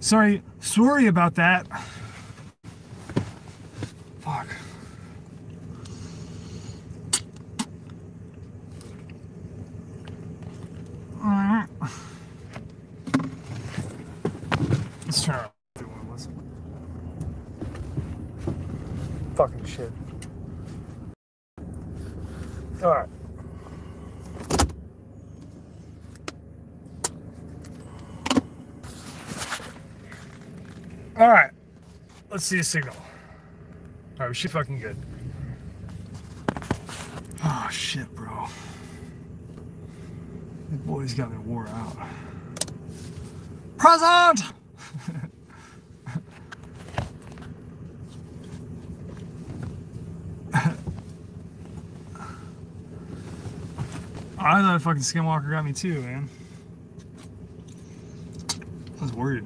Sorry about that. Fuck. Let's turn around. Fucking shit. All right. All right. Let's see the signal. All right, we should fucking good. Oh shit, bro. These boys got me wore out. Present. I thought a fucking skinwalker got me too, man. I was worried.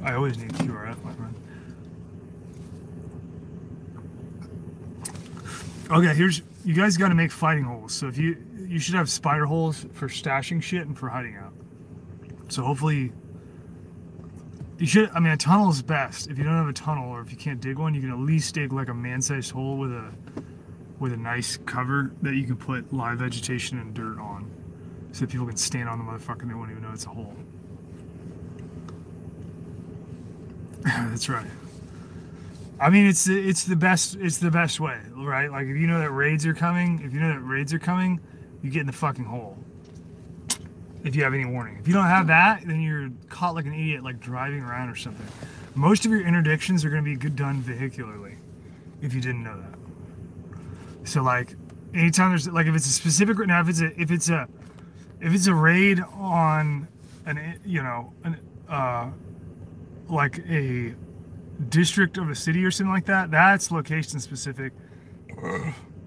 I always need QRF, my friend. Okay, you guys got to make fighting holes. So if you should have spider holes for stashing shit and for hiding out. So hopefully you should. I mean, a tunnel is best. If you don't have a tunnel or if you can't dig one, you can at least dig like a man-sized hole with a nice cover that you can put live vegetation and dirt on, so that people can stand on the motherfucker and they won't even know it's a hole. That's right. I mean, it's the best way, right? Like if you know that raids are coming, you get in the fucking hole. If you have any warning. If you don't have that, then you're caught like an idiot, like driving around or something. Most of your interdictions are going to be done vehicularly, if you didn't know that. So like, anytime there's like, if it's a specific now, if it's a raid on like a district of a city or something like that, that's location specific.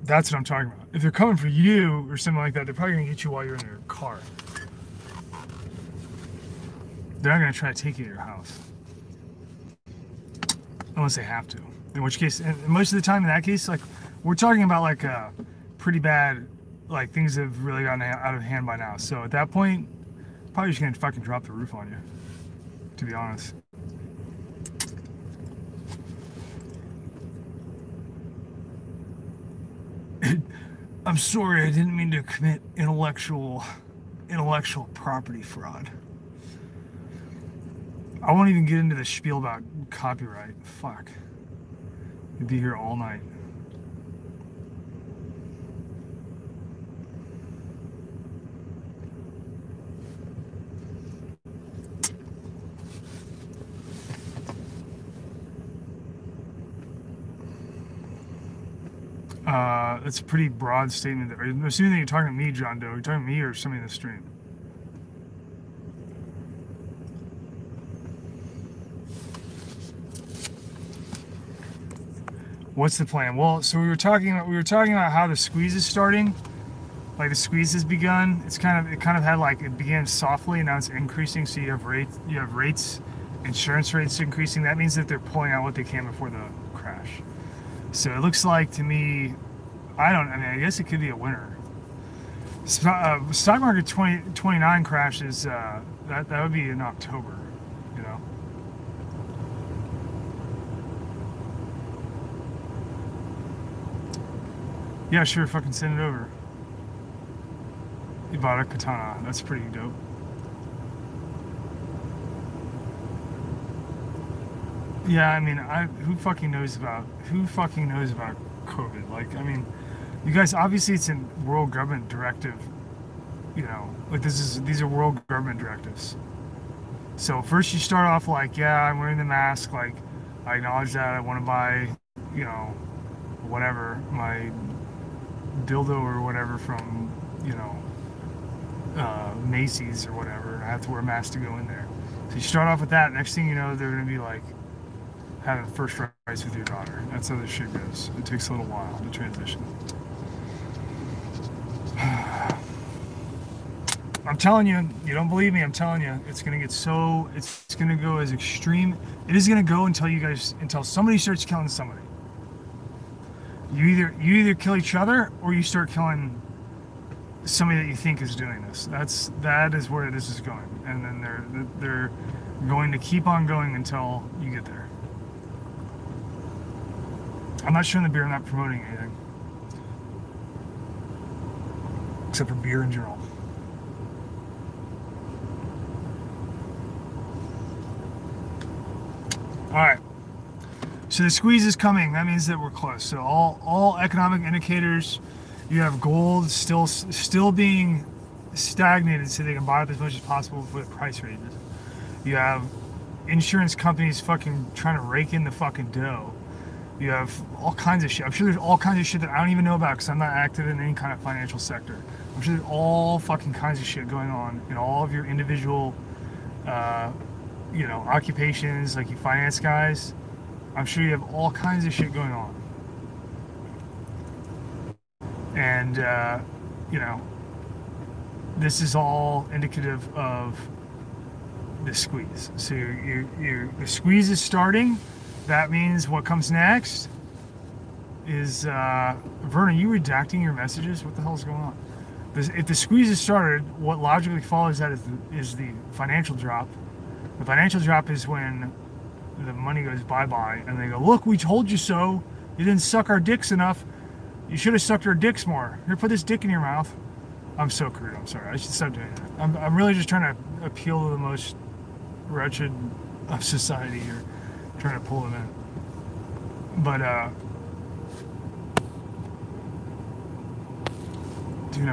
That's what I'm talking about. If they're coming for you or something like that, they're probably gonna get you while you're in your car. They're not gonna try to take you to your house unless they have to. In which case, and most of the time in that case, like we're talking about like pretty bad, like things have really gotten out of hand by now. So at that point, probably just gonna fucking drop the roof on you, to be honest. I'm sorry, I didn't mean to commit intellectual property fraud. I won't even get into the spiel about copyright. Fuck. You'd be here all night. That's a pretty broad statement. I'm assuming that you're talking to me, John Doe. You're talking to me or somebody in the stream? What's the plan? Well, so we were talking about how the squeeze is starting. Like the squeeze has begun. It kind of had like, it began softly and now it's increasing. So you have rates, insurance rates increasing. That means that they're pulling out what they can before the crash. So it looks like to me, I guess it could be a winner. Stock market 2029 crashes, that would be in October, you know? Yeah, sure, fucking send it over. You bought a katana, that's pretty dope. Yeah, I mean, who fucking knows about COVID? Like, I mean, you guys, obviously it's in world government directive, you know, like these are world government directives. So first you start off like, yeah, I'm wearing the mask, like, I acknowledge that, I want to buy, you know, whatever, my dildo or whatever from, you know, Macy's or whatever, and I have to wear a mask to go in there. So you start off with that, next thing you know, they're going to be like, having first rights with your daughter. That's how this shit goes. It takes a little while to transition. I'm telling you, you don't believe me, I'm telling you, it's gonna go as extreme. It is gonna go until somebody starts killing somebody. You either kill each other or you start killing somebody that you think is doing this. That is where this is going, and then they're going to keep on going until you get there. I'm not showing the beer. I'm not promoting anything except for beer in general. All right. So the squeeze is coming. That means that we're close. So all economic indicators, you have gold still being stagnated so they can buy up as much as possible before the price raises. You have insurance companies fucking trying to rake in the fucking dough. You have all kinds of shit. I'm sure there's all kinds of shit that I don't even know about because I'm not active in any kind of financial sector. I'm sure there's all fucking kinds of shit going on in all of your individual, occupations, like you finance guys. I'm sure you have all kinds of shit going on. And, this is all indicative of the squeeze. So the squeeze is starting. That means what comes next is, Vern, are you redacting your messages? What the hell is going on? If the squeeze is started, what logically follows that is the financial drop. The financial drop is when the money goes bye-bye and they go, look, we told you so. You didn't suck our dicks enough. You should have sucked our dicks more. Here, put this dick in your mouth. I'm so crude. I'm sorry. I should stop doing that. I'm really just trying to appeal to the most wretched of society here. Trying to pull them in. But, dude,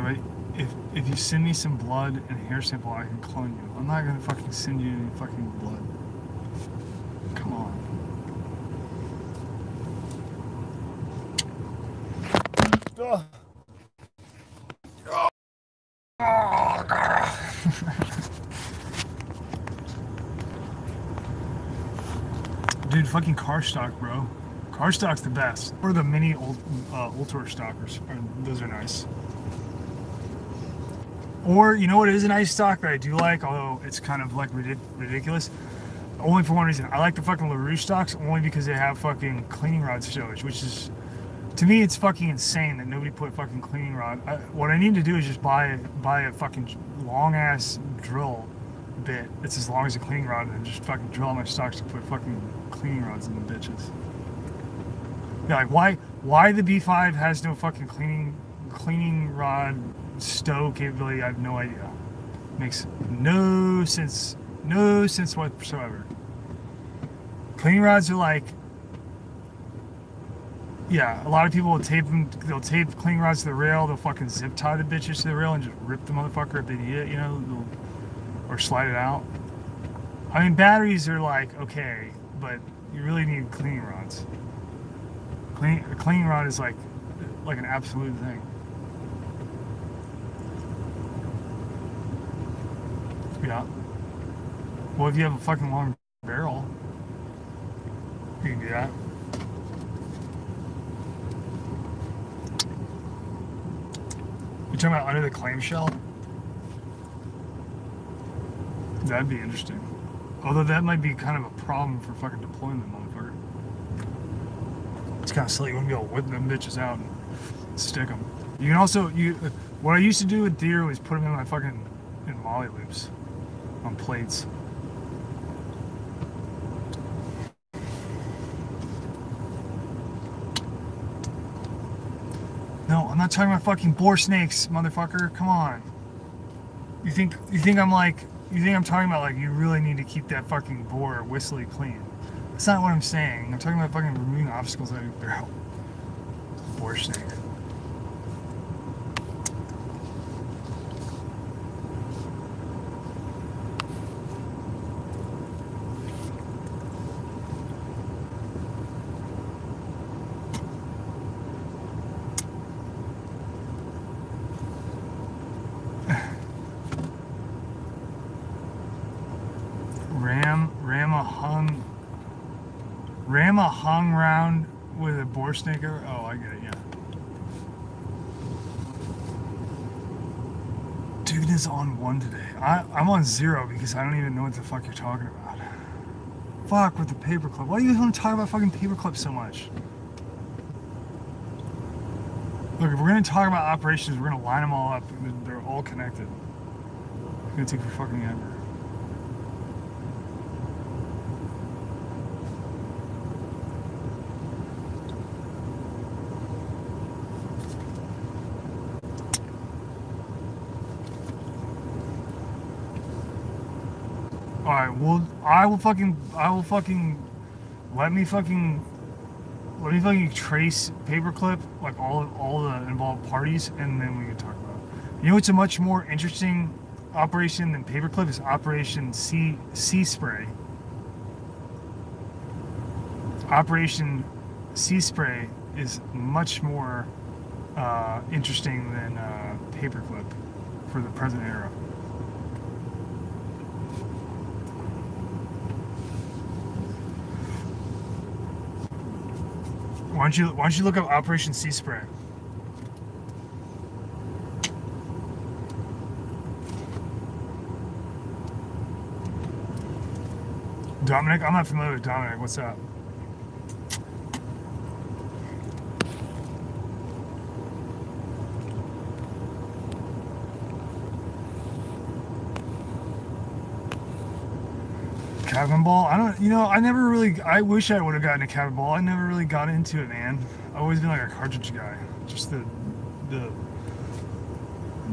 if you send me some blood and a hair sample, I can clone you. I'm not gonna fucking send you any fucking blood. Come on. Ugh. Oh, God. Dude, fucking car stock, bro. Car stock's the best. Or the mini Ultor stockers. Those are nice. Or, you know what is a nice stock that I do like, although it's kind of like ridiculous? Only for one reason. I like the fucking LaRouche stocks only because they have fucking cleaning rod stowage, which is, to me, it's fucking insane that nobody put fucking cleaning rod. What I need to do is just buy a fucking long-ass drill bit that's as long as a cleaning rod and just fucking drill all my stocks to put fucking cleaning rods in the bitches. Yeah, like why the B5 has no fucking cleaning rod stow capability, I have no idea. Makes no sense whatsoever. Cleaning rods are like, yeah, a lot of people will tape them, they'll tape cleaning rods to the rail, they'll fucking zip tie the bitches to the rail and just rip the motherfucker if they need it, or slide it out. I mean, batteries are like, okay, but you really need cleaning rods. A cleaning rod is like an absolute thing. Yeah. Well, if you have a fucking long barrel, you can do that. You're talking about under the clamshell? That'd be interesting. Although that might be kind of a problem for fucking deployment, motherfucker. It's kind of silly. You wouldn't be able to whip them bitches out and stick them. You can also, what I used to do with deer was put them in my fucking, molly loops on plates. No, I'm not talking about fucking boar snakes, motherfucker. Come on. You think I'm talking about like you really need to keep that fucking boar whistly clean. That's not what I'm saying. I'm talking about fucking removing obstacles out of your barrel. Boar snake. Rama hung round with a boar snaker. Oh, I get it, yeah. Dude is on 1 today. I'm on 0 because I don't even know what the fuck you're talking about. Fuck with the paperclip. Why do you want to talk about fucking paperclips so much? Look, if we're gonna talk about operations, we're gonna line them all up. They're all connected. It's gonna take for fucking ever. All right, well, I will fucking let me fucking trace paperclip like all the involved parties, and then we can talk about it. You know, it's a much more interesting operation than paperclip is Operation Sea Spray. Operation Sea Spray is much more interesting than paperclip for the present era. Why don't you look up Operation Sea Spray? Dominic, I'm not familiar with Dominic. What's up? Cabin ball? I don't, I never really, I wish I would have gotten a cabin ball. I never really got into it, man. I've always been like a cartridge guy. Just the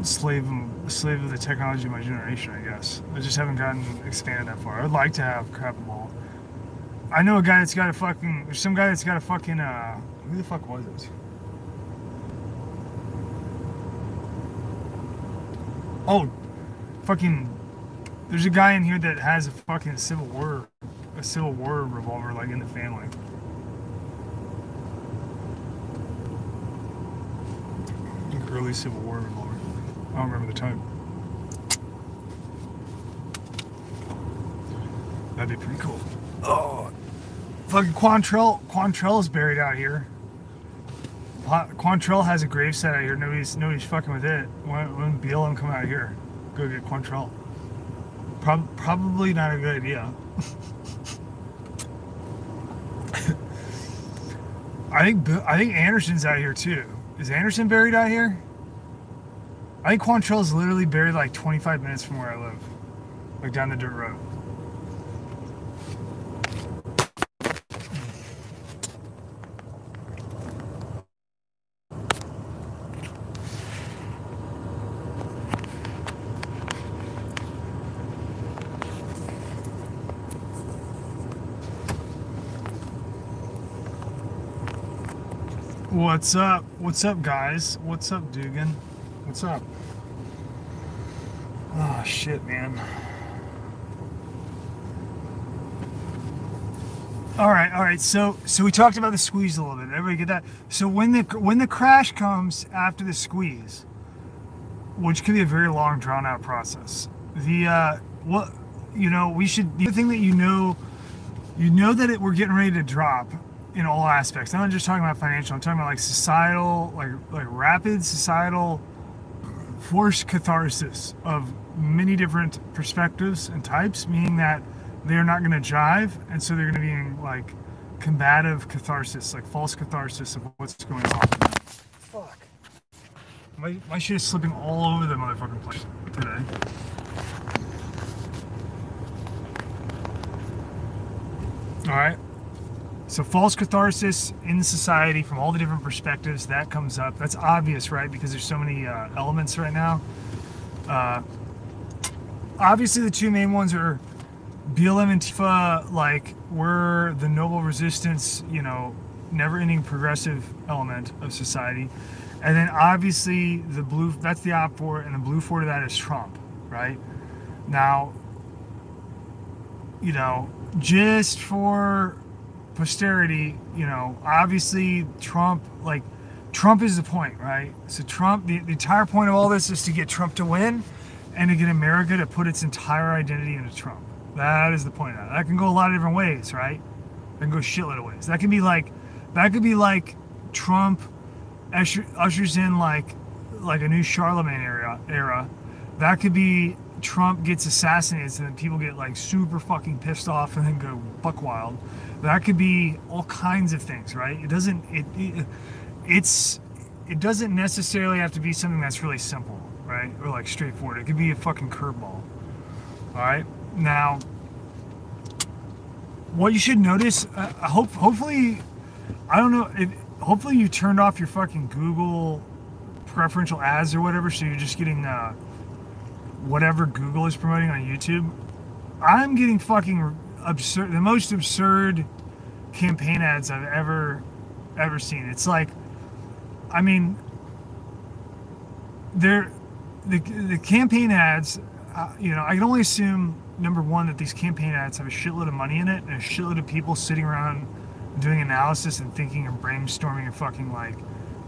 slave of the technology of my generation, I guess. I just haven't gotten expanded that far. I'd like to have cabin ball. I know a guy that's got a fucking, there's some guy that's got a fucking, who the fuck was it? Oh, fucking, there's a guy in here that has a fucking Civil War revolver, like, in the family. Like early Civil War revolver. I don't remember the type. That'd be pretty cool. Oh, fucking Quantrell is buried out here. Quantrell has a gravesite out here. Nobody's fucking with it. When BLM come out here, go get Quantrell. Probably not a good idea. I think Anderson's out here too. Is Anderson buried out here? I think Quantrell's literally buried like 25 minutes from where I live, like down the dirt road. What's up? What's up, guys? What's up, Dugan? What's up? Oh, shit, man. All right. So we talked about the squeeze a little bit. Everybody get that? So when the crash comes after the squeeze, which could be a very long, drawn out process. The the thing that you know that we're getting ready to drop in all aspects. I'm not just talking about financial. I'm talking about like societal, like rapid societal forced catharsis of many different perspectives and types, meaning that they're not going to jive, and so they're going to be in like combative catharsis, like false catharsis of what's going on. Fuck. My shit is slipping all over the motherfucking place today. All right. So false catharsis in society from all the different perspectives, that comes up. That's obvious, right? Because there's so many elements right now. Obviously, the two main ones are BLM and Tifa, like, we're the noble resistance, never-ending progressive element of society. And then obviously the blue, that's the op for, and the blue for that is Trump, right? Now, just for posterity, obviously Trump is the point, right? So Trump, the entire point of all this is to get Trump to win and to get America to put its entire identity into Trump. That is the point of that. That can go a lot of different ways, right? That can go a shitload of ways. That could be like Trump ushers in like a new Charlemagne era. That could be Trump gets assassinated and then people get like super fucking pissed off and then go buck wild. That could be all kinds of things, right? It's it doesn't necessarily have to be something that's really simple, right? Or like straightforward. It could be a fucking curveball. All right. Now, what you should notice, hopefully, I don't know, hopefully you turned off your fucking Google preferential ads or whatever, so you're just getting whatever Google is promoting on YouTube. I'm getting fucking absurd, the most absurd campaign ads I've ever seen. It's like, I mean, the campaign ads, you know, I can only assume, number one, that these campaign ads have a shitload of money in it and a shitload of people sitting around doing analysis and thinking and brainstorming and fucking like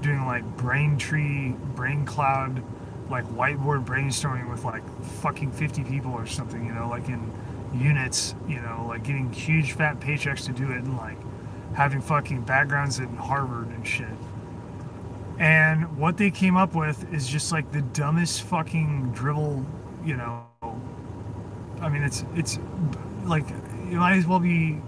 doing like brain cloud, like whiteboard brainstorming with like fucking 50 people or something, you know, like in units, you know, like getting huge fat paychecks to do it and like having fucking backgrounds in Harvard and shit. And what they came up with is just like the dumbest fucking drivel, you know. I mean, it's like, it might as well be,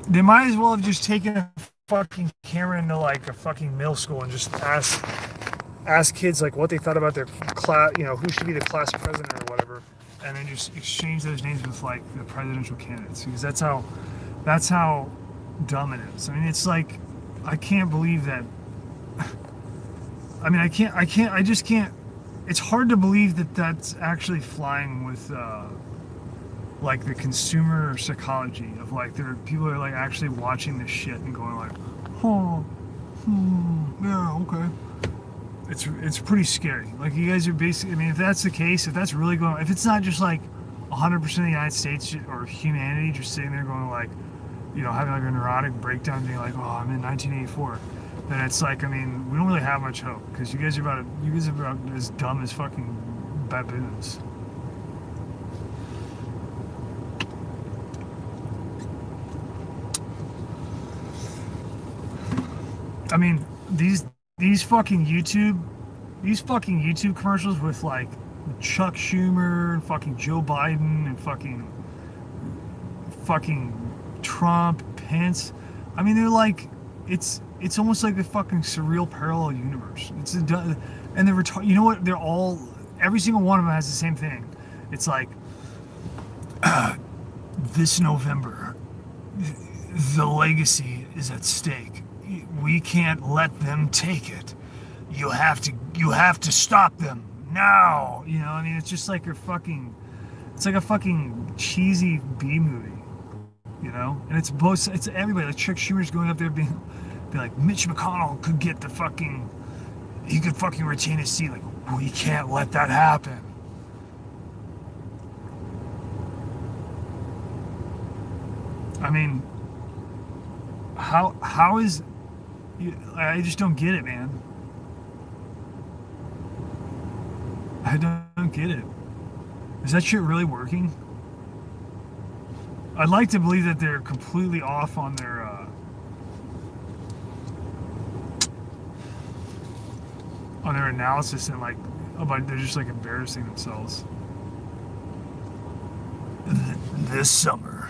they might as well have just taken a fucking camera into like a fucking middle school and just ask kids like what they thought about their class, you know, who should be the class president or whatever, and then just exchange those names with like the presidential candidates, because that's how dumb it is. I mean, it's like, I can't believe that. I mean, I just can't. It's hard to believe that that's actually flying with like the consumer psychology of like, there are people are like actually watching this shit and going like, oh, yeah, okay. It's pretty scary. Like, you guys are basically, I mean, if that's the case, if that's really going, if it's not just like 100% of the United States or humanity just sitting there going like, you know, having like a neurotic breakdown, being like, oh, I'm in 1984. Then it's like, I mean, we don't really have much hope, because you guys are about as dumb as fucking baboons. I mean, these fucking YouTube commercials with like Chuck Schumer and fucking Joe Biden and fucking Trump, Pence. I mean, they're like, it's almost like the fucking surreal parallel universe. And they're you know what? They're all, every single one of them has the same thing. It's like, this November, the legacy is at stake. We can't let them take it. You have to stop them now. You know, I mean, it's just like it's like a fucking cheesy B movie. You know, and it's everybody. Like Chuck Schumer's going up there being like, Mitch McConnell could get he could fucking retain his seat. Like, we can't let that happen. I mean, how is, I just don't get it, man. I don't get it. Is that shit really working? I'd like to believe that they're completely off on their analysis, and like, they're just like embarrassing themselves. This summer,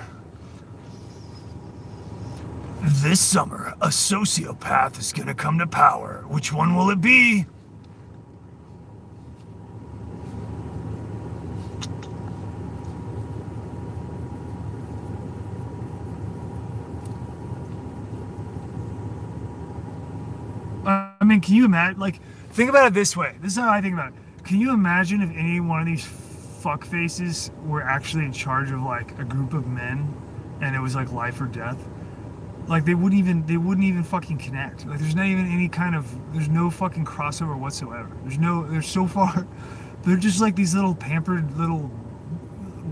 a sociopath is gonna come to power. Which one will it be? I mean, can you imagine, like, think about it this way. This is how I think about it. Can you imagine if any one of these fuck faces were actually in charge of like a group of men, and it was like life or death? Like, they wouldn't even fucking connect. Like, there's not even any kind of, there's no fucking crossover whatsoever. They're so far, they're just like these little pampered little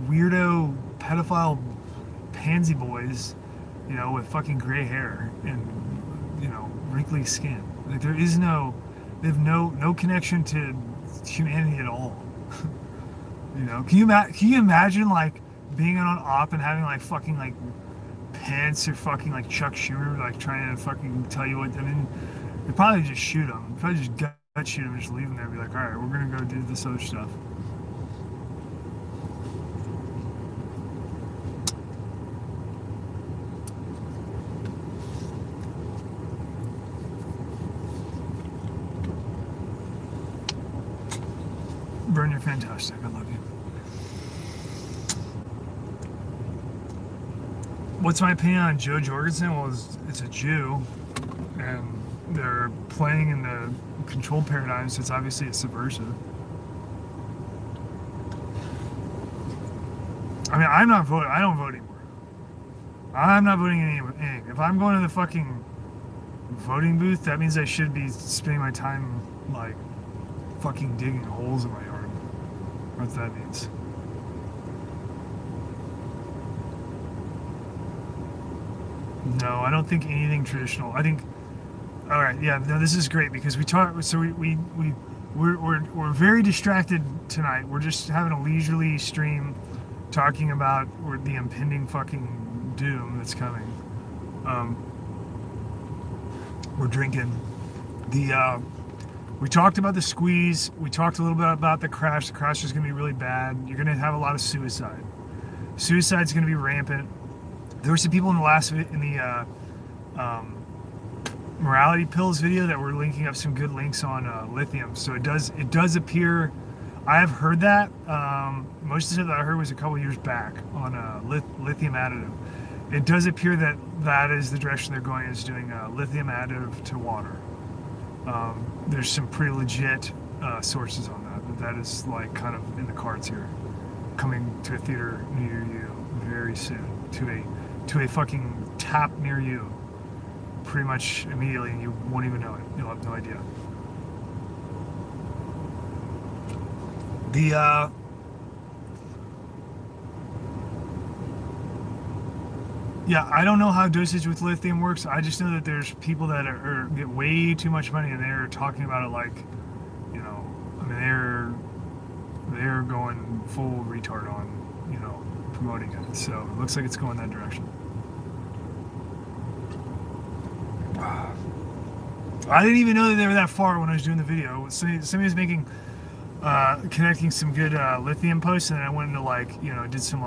weirdo pedophile pansy boys, you know, with fucking gray hair and, you know, wrinkly skin. Like, they have no connection to humanity at all. You know, can you imagine like being on an op and having like fucking like Pence or fucking like Chuck Schumer like trying to fucking tell you what? I mean, they'd probably just shoot him. They'd probably just gut shoot him and just leave him there and be like, all right, we're gonna go do this other stuff. fantastic. I love you. What's my opinion on Joe Jorgensen? Well, it's a Jew, and they're playing in the control paradigm, so it's obviously a subversive. I mean, I'm not voting. I don't vote anymore. I'm not voting anything. If I'm going to the fucking voting booth, that means I should be spending my time, like, fucking digging holes in my yard. What that means. No, I don't think anything traditional. I think, all right, yeah, no, this is great because we talk. So we're very distracted tonight. We're just having a leisurely stream, talking about the impending fucking doom that's coming. We're drinking. We talked about the squeeze. We talked a little bit about the crash. The crash is going to be really bad. You're going to have a lot of suicide. Suicide's going to be rampant. There were some people in the morality pills video that were linking up some good links on lithium. So it does appear. I have heard that. Most of the stuff that I heard was a couple years back on lithium additive. It does appear that is the direction they're going, is doing lithium additive to water. There's some pretty legit sources on that, but that is like kind of in the cards here, coming to a theater near you very soon, to a fucking tap near you, pretty much immediately, and you won't even know it. You'll have no idea. Yeah, I don't know how dosage with lithium works. I just know that there's people that get way too much money, and they're talking about it like, you know, I mean, they're going full retard on, you know, promoting it. So it looks like it's going that direction. I didn't even know that they were that far when I was doing the video. Somebody was making, connecting some good lithium posts, and then I went into, like, you know, did some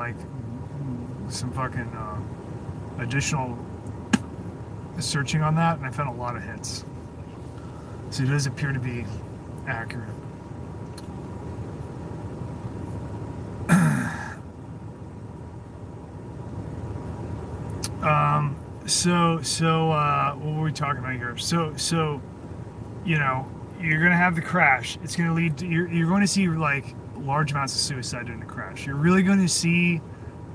fucking additional searching on that, and I found a lot of hits. So it does appear to be accurate. What were we talking about here? So, you know, you're gonna have the crash. It's gonna lead to, you're going to see like large amounts of suicide during the crash. You're really going to see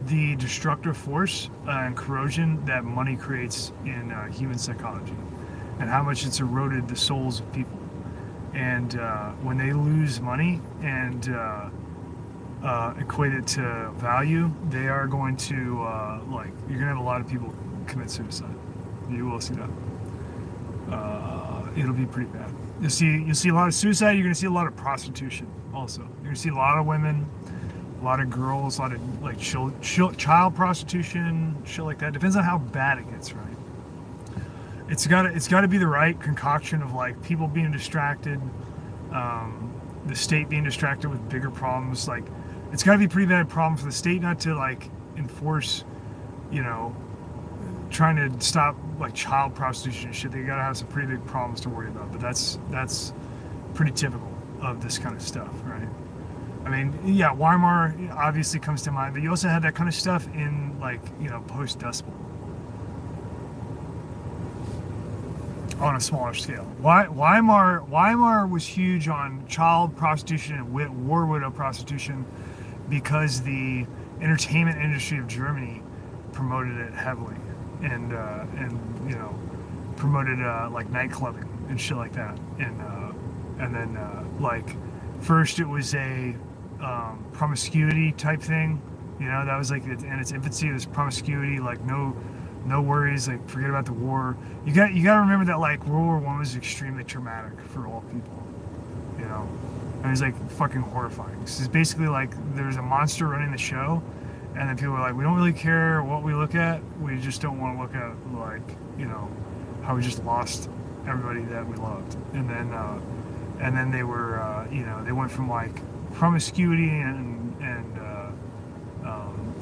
the destructive force and corrosion that money creates in human psychology, and how much it's eroded the souls of people. And when they lose money and equate it to value, they are going to like, you're gonna have a lot of people commit suicide. You will see that. It'll be pretty bad. You'll see a lot of suicide. You're gonna see a lot of prostitution. Also, you're gonna see a lot of women, a lot of girls, a lot of like child prostitution, shit like that. Depends on how bad it gets, right? It's got to be the right concoction of like people being distracted, the state being distracted with bigger problems. Like, it's got to be a pretty bad problem for the state not to like enforce, you know, trying to stop like child prostitution and shit. They got to have some pretty big problems to worry about. But that's pretty typical of this kind of stuff, right? I mean, yeah, Weimar obviously comes to mind, but you also had that kind of stuff in, like, you know, post-Dust Bowl on a smaller scale. Weimar was huge on child prostitution and war widow prostitution because the entertainment industry of Germany promoted it heavily, and you know, promoted like night clubbing and shit like that, and then like, first it was a promiscuity type thing, you know, that was like in its infancy. It was promiscuity, like no worries, like forget about the war. You got to remember that like World War I was extremely traumatic for all people, you know, and it was like fucking horrifying. It's basically like there's a monster running the show, and then people are like, we don't really care what we look at, we just don't want to look at, like, you know, how we just lost everybody that we loved. And then they were you know, they went from like promiscuity and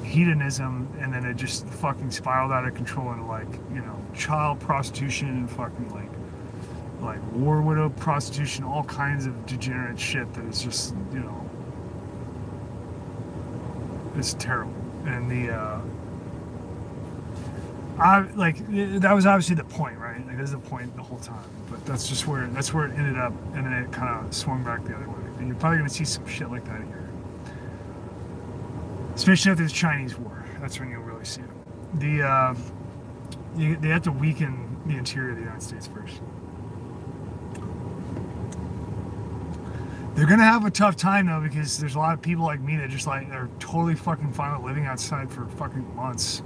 hedonism, and then it just fucking spiraled out of control into, like, you know, child prostitution and fucking like war widow prostitution, all kinds of degenerate shit that is just, you know, It's terrible. And that was obviously the point, right? Like, that's the point the whole time. But that's where it ended up, and then it kind of swung back the other way. And you're probably going to see some shit like that here, especially after the Chinese war. That's when you'll really see it. They have to weaken the interior of the United States first. They're gonna have a tough time though, because there's a lot of people like me that just like are totally fucking fine with living outside for fucking months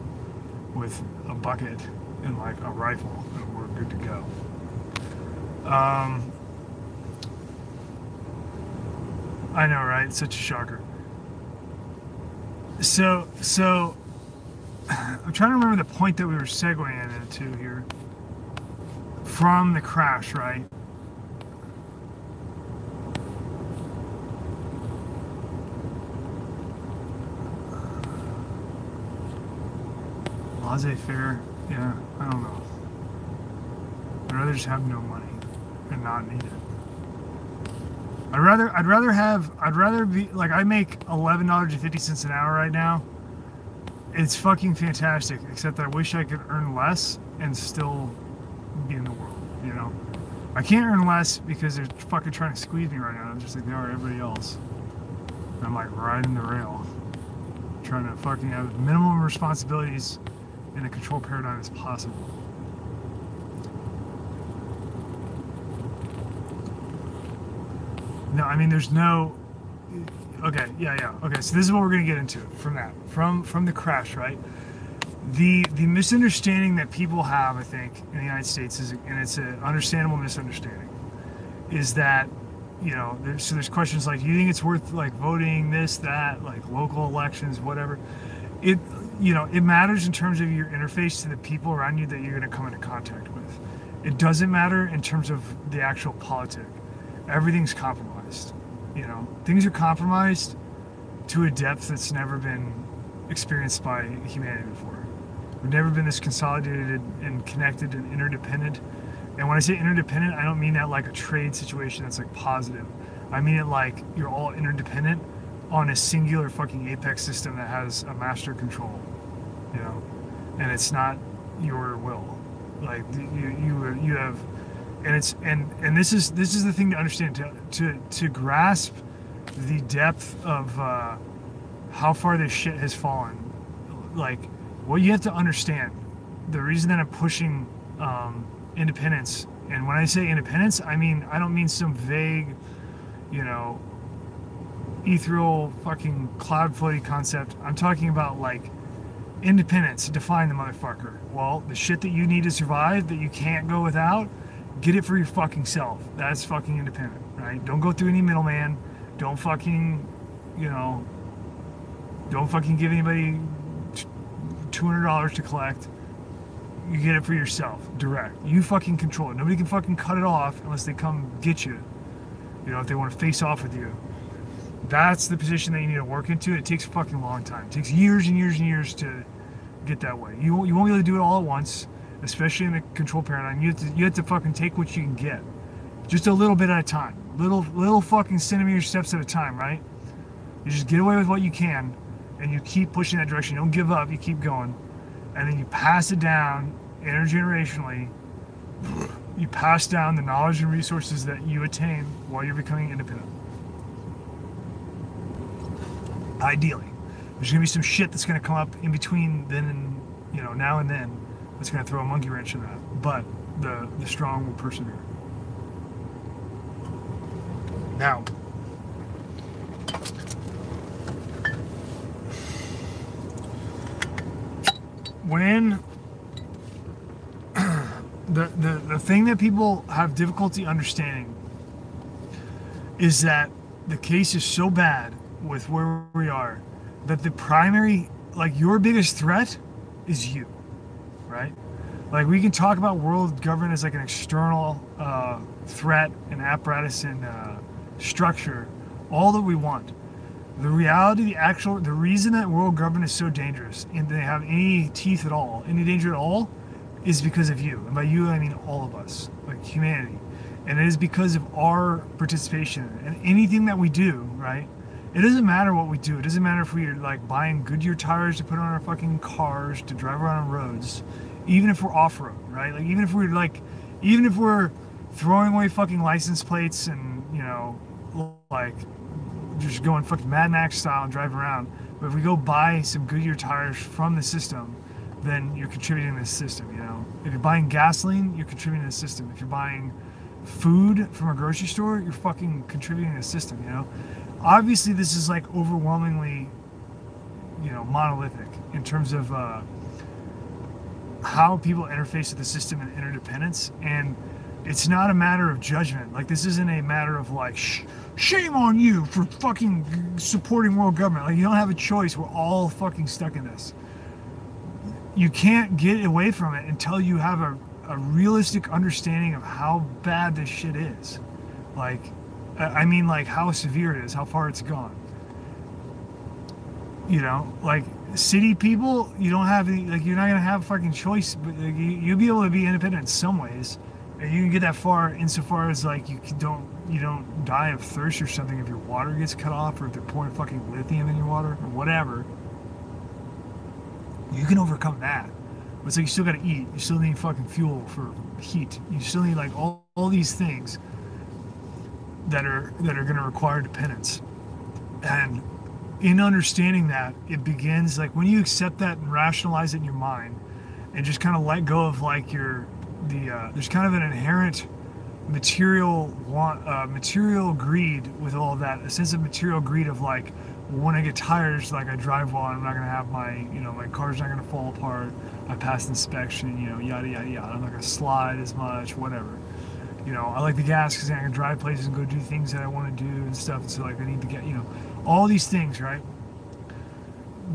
with a bucket and like a rifle, and we're good to go. I know, right? It's such a shocker. So I'm trying to remember the point that we were segueing into here from the crash, right? Laissez-faire, yeah, I don't know. I'd rather just have no money and not need it. I'd rather be like, I make $11.50 an hour right now. It's fucking fantastic, except I wish I could earn less and still be in the world, you know? I can't earn less because they're fucking trying to squeeze me right now, just like they are everybody else. And I'm like riding the rail, trying to fucking have minimum responsibilities in a control paradigm as possible. No, I mean, there's no... Okay, yeah. Okay, so this is what we're going to get into from that. From the crash, right? The misunderstanding that people have, I think, in the United States, is, and it's an understandable misunderstanding, is that, you know, there's questions like, do you think it's worth, like, voting this, that, like, local elections, whatever? It matters in terms of your interface to the people around you that you're going to come into contact with. It doesn't matter in terms of the actual politic. Everything's compromised. You know, things are compromised to a depth that's never been experienced by humanity before. We've never been this consolidated and connected and interdependent. And when I say interdependent, I don't mean that like a trade situation that's like positive. I mean it like you're all interdependent on a singular fucking apex system that has a master control, you know, and it's not your will. Like you have, and it's and this is the thing to understand, to grasp the depth of how far this shit has fallen. Like, what you have to understand, the reason that I'm pushing independence, and when I say independence, I don't mean some vague, you know, ethereal fucking cloud floaty concept. I'm talking about like independence. Define the motherfucker. Well, the shit that you need to survive that you can't go without, get it for your fucking self. That's fucking independent, right? Don't go through any middleman. Don't fucking, you know, don't fucking give anybody $200 to collect. You get it for yourself, direct. You fucking control it. Nobody can fucking cut it off unless they come get you. You know, if they want to face off with you. That's the position that you need to work into. It takes a fucking long time. It takes years and years and years to get that way. You won't be able to do it all at once, especially in the control paradigm. You have to fucking take what you can get, just a little bit at a time, little fucking centimeter steps at a time, right? You just get away with what you can, and you keep pushing that direction. You don't give up. You keep going, and then you pass it down intergenerationally. You pass down the knowledge and resources that you attain while you're becoming independent. Ideally, there's gonna be some shit that's gonna come up in between then and, you know, now and then, that's gonna throw a monkey wrench in that. But the strong will persevere. Now, when the thing that people have difficulty understanding is that the case is so bad with where we are that the primary, like, your biggest threat is you, right? Like, we can talk about world government as like an external threat and apparatus and structure all that we want. The reality, the reason that world government is so dangerous and they have any teeth at all, any danger at all, is because of you. And by you, I mean all of us, like humanity. And it is because of our participation. And anything that we do, right, It doesn't matter what we do. It doesn't matter if we're like buying Goodyear tires to put on our fucking cars to drive around on roads, even if we're off-road, right? Like even if we're throwing away fucking license plates and, you know, like just going fucking Mad Max style and drive around. But if we go buy some Goodyear tires from the system, then you're contributing to the system, you know? If you're buying gasoline, you're contributing to the system. If you're buying food from a grocery store, you're fucking contributing to the system, you know? Obviously, this is like overwhelmingly, you know, monolithic in terms of how people interface with the system and interdependence. And it's not a matter of judgment. Like, this isn't a matter of like, shame on you for fucking supporting world government. Like, you don't have a choice. We're all fucking stuck in this. You can't get away from it until you have a realistic understanding of how bad this shit is. Like, I mean, like, how severe it is, how far it's gone. You know, like, city people, you don't have any, like, you're not going to have a fucking choice, but like, you'll be able to be independent in some ways. And you can get that far insofar as, like, you don't die of thirst or something if your water gets cut off, or if they're pouring fucking lithium in your water, or whatever. You can overcome that. But it's like, you still got to eat. You still need fucking fuel for heat. You still need, like, all these things that are going to require dependence. And in understanding that, it begins, like, when you accept that and rationalize it in your mind and just kind of let go of, like, there's kind of an inherent material greed with all of that, a sense of material greed of, like, when I get tires, like, I drive well, I'm not going to have my, you know, my car's not going to fall apart, I passed inspection, you know, yada yada yada, I'm not going to slide as much, whatever. You know, I like the gas because I can drive places and go do things that I want to do and stuff. And so, like, I need to get, you know, all these things, right?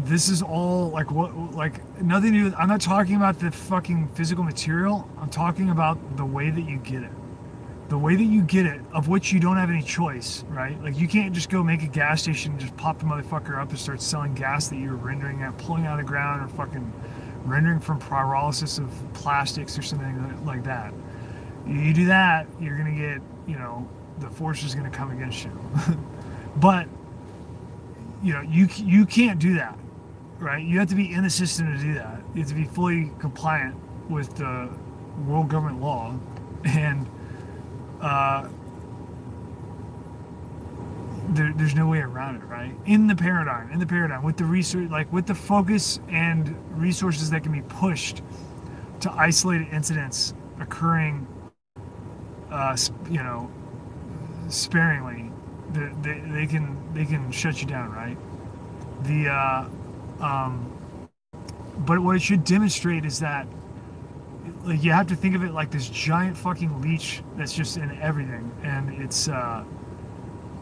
This is all, like, what, like, nothing to do with, I'm not talking about the fucking physical material. I'm talking about the way that you get it. The way that you get it, of which you don't have any choice, right? Like, you can't just go make a gas station and just pop the motherfucker up and start selling gas that you're rendering out, pulling out of the ground, or fucking rendering from pyrolysis of plastics or something like that. You do that, you're going to get, you know, the force is going to come against you. But, you know, you can't do that, right? You have to be in the system to do that. You have to be fully compliant with the world government law. And there's no way around it, right? In the paradigm, with the research, like, with the focus and resources that can be pushed to isolated incidents occurring, you know, sparingly, they can shut you down, right? But what it should demonstrate is that, like, you have to think of it like this giant fucking leech that's just in everything, and it's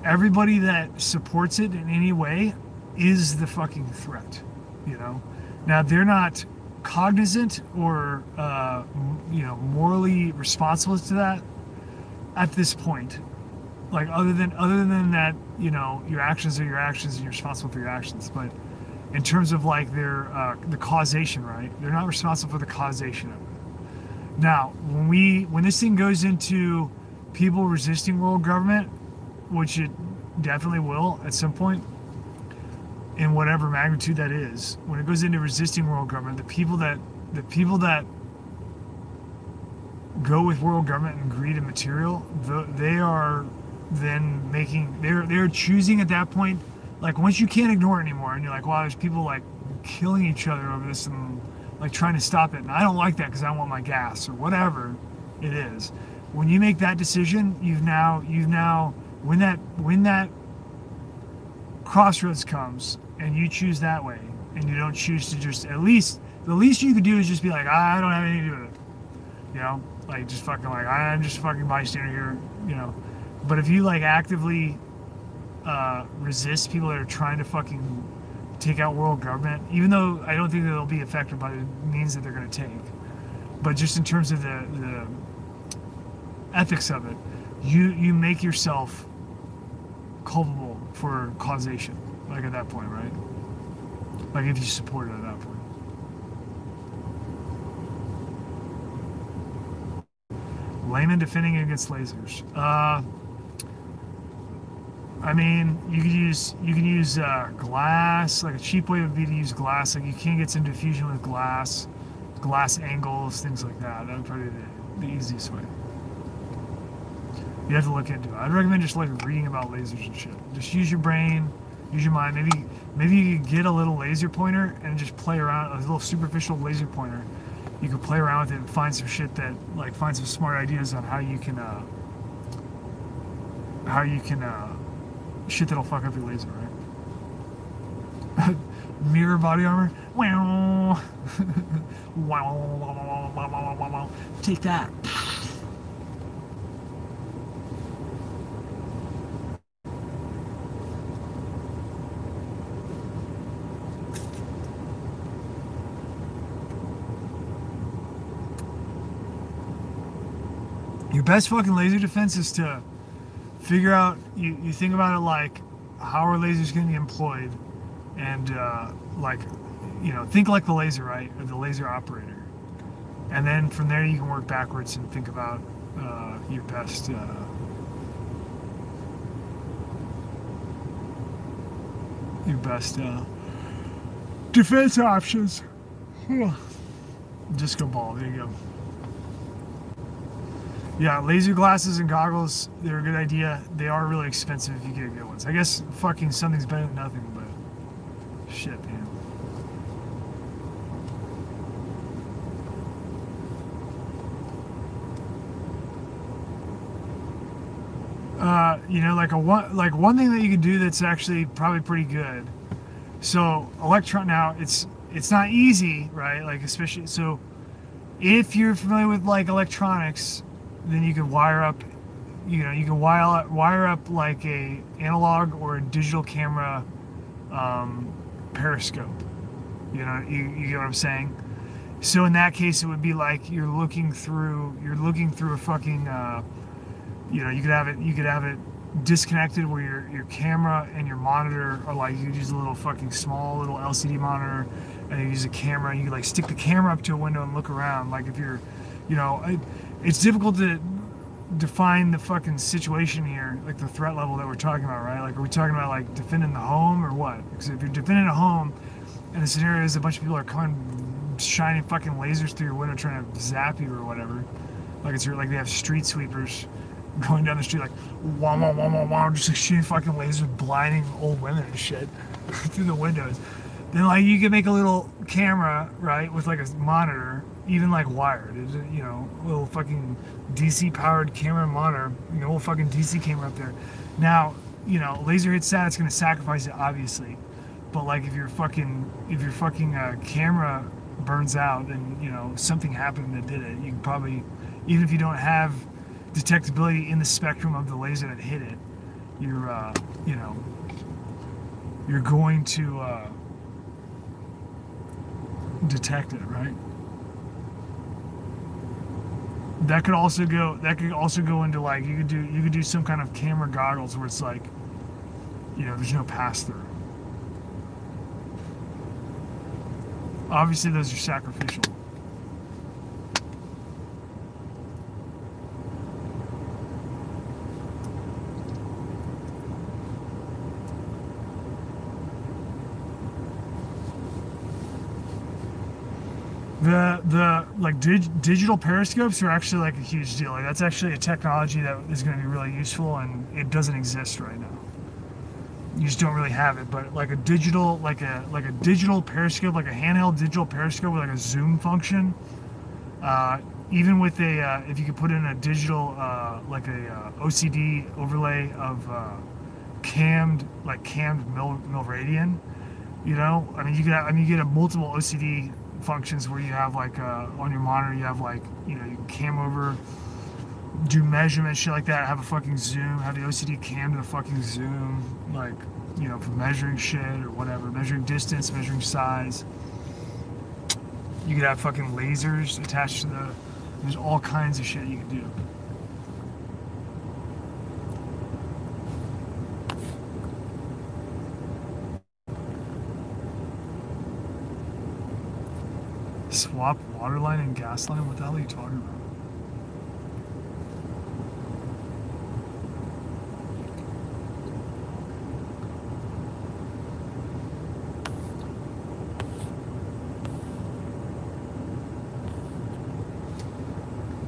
everybody that supports it in any way is the fucking threat, you know. Now, they're not cognizant or you know, morally responsible to that at this point, like, other than that, you know, your actions are your actions and you're responsible for your actions. But in terms of, like, their the causation, right, they're not responsible for the causation of it. Now, when this thing goes into people resisting world government, which it definitely will at some point, in whatever magnitude that is, when it goes into resisting world government, the people that go with world government and greed and material, they are then they're choosing at that point, like, once you can't ignore it anymore, and you're like, wow, there's people, like, killing each other over this and, like, trying to stop it, and I don't like that because I want my gas, or whatever it is. When you make that decision, you've now when that crossroads comes and you choose that way, and you don't choose to just, the least you could do is just be like, I don't have anything to do with it, you know, like, just fucking, like, I'm just a fucking bystander here, you know. But if you, like, actively resist people that are trying to fucking take out world government, even though I don't think that they'll be affected by the means that they're going to take, but just in terms of the ethics of it, you make yourself culpable for causation, like, at that point, right? Like, if you support it at that point. Layman defending against lasers. I mean, you can use glass. Like a cheap way would be to use glass. Like you can get some diffusion with glass angles, things like that. That would probably be the easiest way. You have to look into it. I'd recommend just like reading about lasers and shit. Just use your brain, use your mind. Maybe you could get a little laser pointer and just play around, a little superficial laser pointer. You could play around with it and find some shit that, like, find some smart ideas on how you can shit that'll fuck up your laser, right? Mirror body armor. Wow. Wow. Take that. Your best fucking laser defense is to figure out, you think about it like, how are lasers going to be employed? And, like, think like the laser, right? Or the laser operator. And then from there you can work backwards and think about your best, defense options. Disco ball, there you go. Yeah, laser glasses and goggles, they're a good idea. They are really expensive if you get good ones. I guess fucking something's better than nothing, but shit, man. Like one thing that you can do that's actually probably pretty good. So now it's not easy, right? Like especially so if you're familiar with like electronics, then you can wire up, you can wire up like a analog or a digital camera periscope. You get what I'm saying? So in that case, it would be like you're looking through a fucking, you could have it disconnected where your camera and your monitor are like, you use a little fucking small little LCD monitor, and you use a camera, and you can like stick the camera up to a window and look around. Like if you're, it's difficult to define the fucking situation here, like the threat level that we're talking about, right? Like, are we talking about like defending the home or what? Because if you're defending a home, and the scenario is a bunch of people are coming, shining fucking lasers through your window trying to zap you or whatever, like like they have street sweepers going down the street like wah wah wah wah wah, just like shooting fucking lasers, blinding old women and shit through the windows. Then like you can make a little camera, right, with like a monitor, even like wired, a little fucking DC powered camera monitor, a little fucking DC camera up there. Now, laser hits that, it's gonna sacrifice it obviously, but like if your fucking camera burns out and something happened that did it, you can probably, even if you don't have detectability in the spectrum of the laser that hit it, you're going to detect it, right? That could also go into like you could do some kind of camera goggles where it's like, there's no pass through. Obviously those are sacrificial. The like digital periscopes are actually like a huge deal. Like that's actually a technology that is going to be really useful, and it doesn't exist right now. You just don't really have it. But like a digital digital periscope, like a handheld digital periscope with like a zoom function, even with a if you could put in a digital like a OCD overlay of cammed milradian, you get a multiple OCD functions where you have like on your monitor you have like you can cam over, do measurements, shit like that, have a fucking zoom, have the OCD cam to the fucking zoom, like for measuring shit or whatever, measuring distance, measuring size. You could have fucking lasers attached to there's all kinds of shit you can do. Swap water line and gas line? What the hell are you talking about?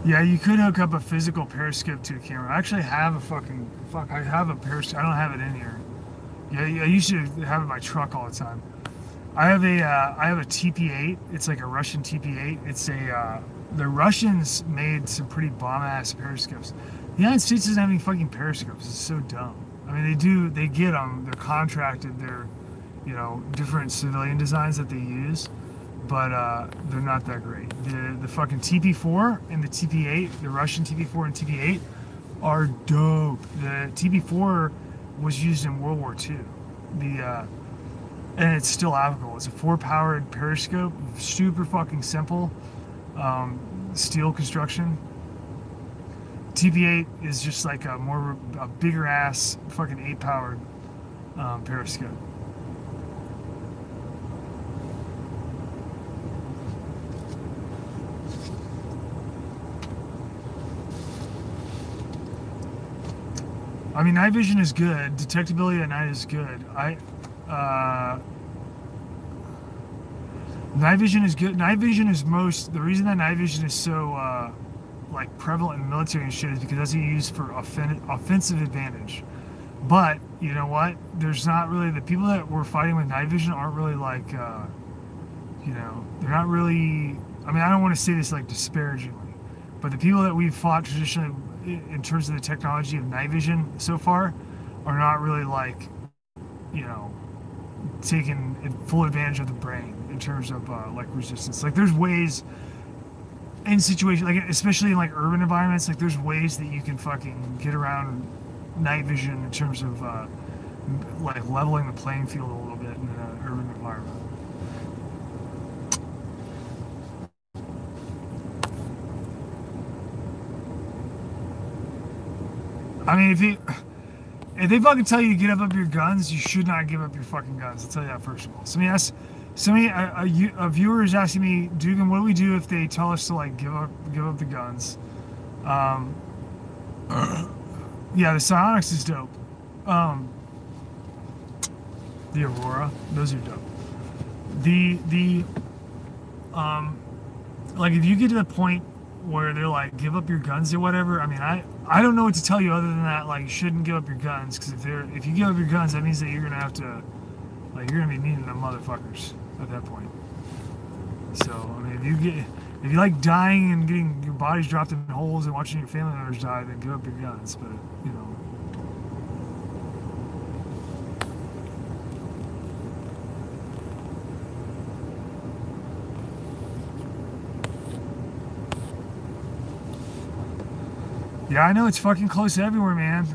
Yeah, you could hook up a physical periscope to a camera. I actually have a I have a periscope. I don't have it in here. Yeah, I used to have it in my truck all the time. I have a TP8. It's like a Russian TP8. It's a the Russians made some pretty bomb ass periscopes. The United States doesn't have any fucking periscopes. It's so dumb. I mean, they do. They get them. They're contracted. They're, you know, different civilian designs that they use, but they're not that great. The fucking TP4 and the TP8, the Russian TP4 and TP8, are dope. The TP4 was used in World War II. And it's still applicable. It's a 4-powered periscope, super fucking simple, steel construction. TP8 is just like a bigger ass fucking 8-powered periscope. I mean, night vision is good. Detectability at night is good. Night vision is good. Night vision is the reason that night vision is so like prevalent in the military and shit is because that's what you use for offensive advantage. But you know what? There's not really, the people that we're fighting with night vision aren't really like, you know, they're not really. I mean, I don't want to say this like disparagingly, but the people that we've fought traditionally in terms of the technology of night vision so far are not really like, you know, taking full advantage of the brain in terms of like resistance. Like there's ways in situations, like especially in like urban environments, like there's ways that you can fucking get around night vision in terms of like leveling the playing field a little bit in an urban environment. I mean, if they fucking tell you to get up your guns, you should not give up your fucking guns. I'll tell you that first of all. A viewer is asking me, Dugan, what do we do if they tell us to like give up the guns? Yeah, the psionics is dope. The Aurora, those are dope. Like if you get to the point where they're like give up your guns or whatever, I mean, I don't know what to tell you other than that, like you shouldn't give up your guns, because if you give up your guns, that means that you're gonna have to, like, you're gonna be needing them motherfuckers at that point. So I mean, if you like dying and getting your bodies dropped in holes and watching your family members die, then give up your guns. But you know. Yeah, I know it's fucking close everywhere, man.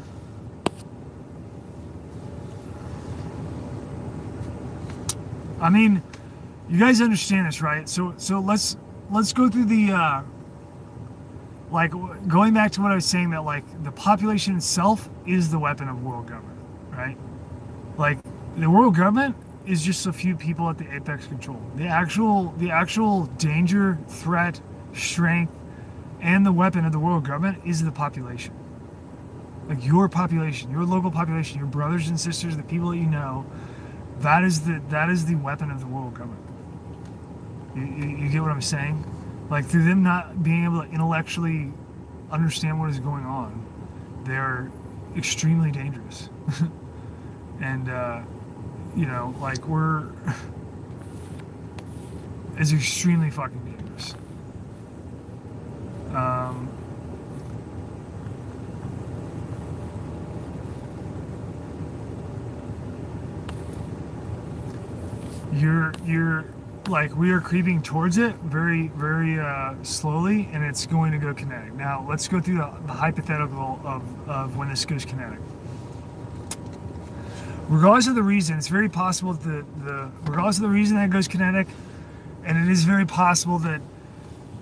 I mean, you guys understand this, right? So let's go through the like going back to what I was saying, that like the population itself is the weapon of world government, right? Like the world government is just a few people at the apex control. The actual danger, threat, strength, and the weapon of the world government is the population. Like your population, your local population, your brothers and sisters, the people that you know. That is the weapon of the world government. You get what I'm saying? Like through them not being able to intellectually understand what is going on, they're extremely dangerous. And you know, like it's extremely fucking dangerous. You're like, we are creeping towards it very, very slowly, and it's going to go kinetic. Now let's go through the hypothetical of when this goes kinetic. Regardless of the reason, it's very possible that regardless of the reason that it goes kinetic, and it is very possible that,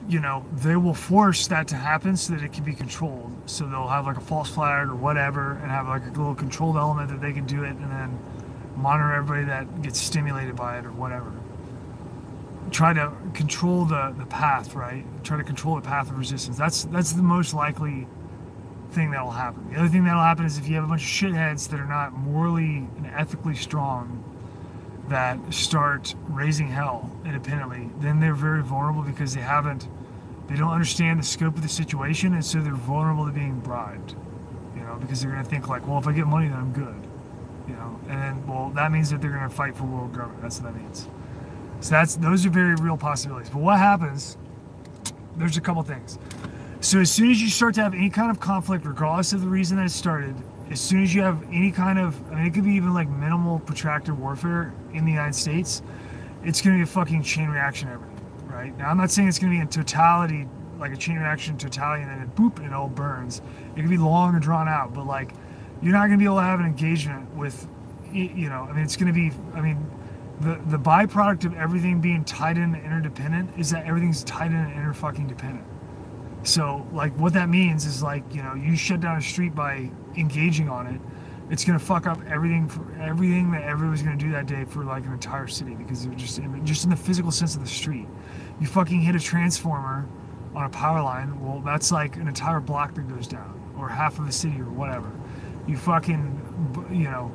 you know, they will force that to happen so that it can be controlled. So they'll have like a false flag or whatever, and have like a little controlled element that they can do it, and then monitor everybody that gets stimulated by it or whatever. Try to control the path, right? Try to control the path of resistance. That's the most likely thing that will happen. The other thing that will happen is if you have a bunch of shitheads that are not morally and ethically strong, that start raising hell independently, then they're very vulnerable because they haven't They don't understand the scope of the situation, and so they're vulnerable to being bribed. You know, because they're gonna think like, well, if I get money, then I'm good. You know, and then, well, that means that they're gonna fight for world government. That's what that means. So those are very real possibilities. But what happens? There's a couple things. So as soon as you start to have any kind of conflict, regardless of the reason that it started, as soon as you have any kind of, I mean, it could be even like minimal protracted warfare in the United States, it's going to be a fucking chain reaction everything, right? Now, I'm not saying it's going to be in totality, like a chain reaction totality, and then it, boop, it all burns. It could be long and drawn out, but like, you're not going to be able to have an engagement with, you know, I mean, it's going to be, I mean, the byproduct of everything being tied in and interdependent is that everything's tied in and inter-fucking dependent. So, like, what that means is, like, you know, you shut down a street by engaging on it, it's going to fuck up everything that everyone's going to do that day for, like, an entire city, because they're just in the physical sense of the street. You fucking hit a transformer on a power line, well, that's, like, an entire block that goes down, or half of a city, or whatever. You fucking, you know,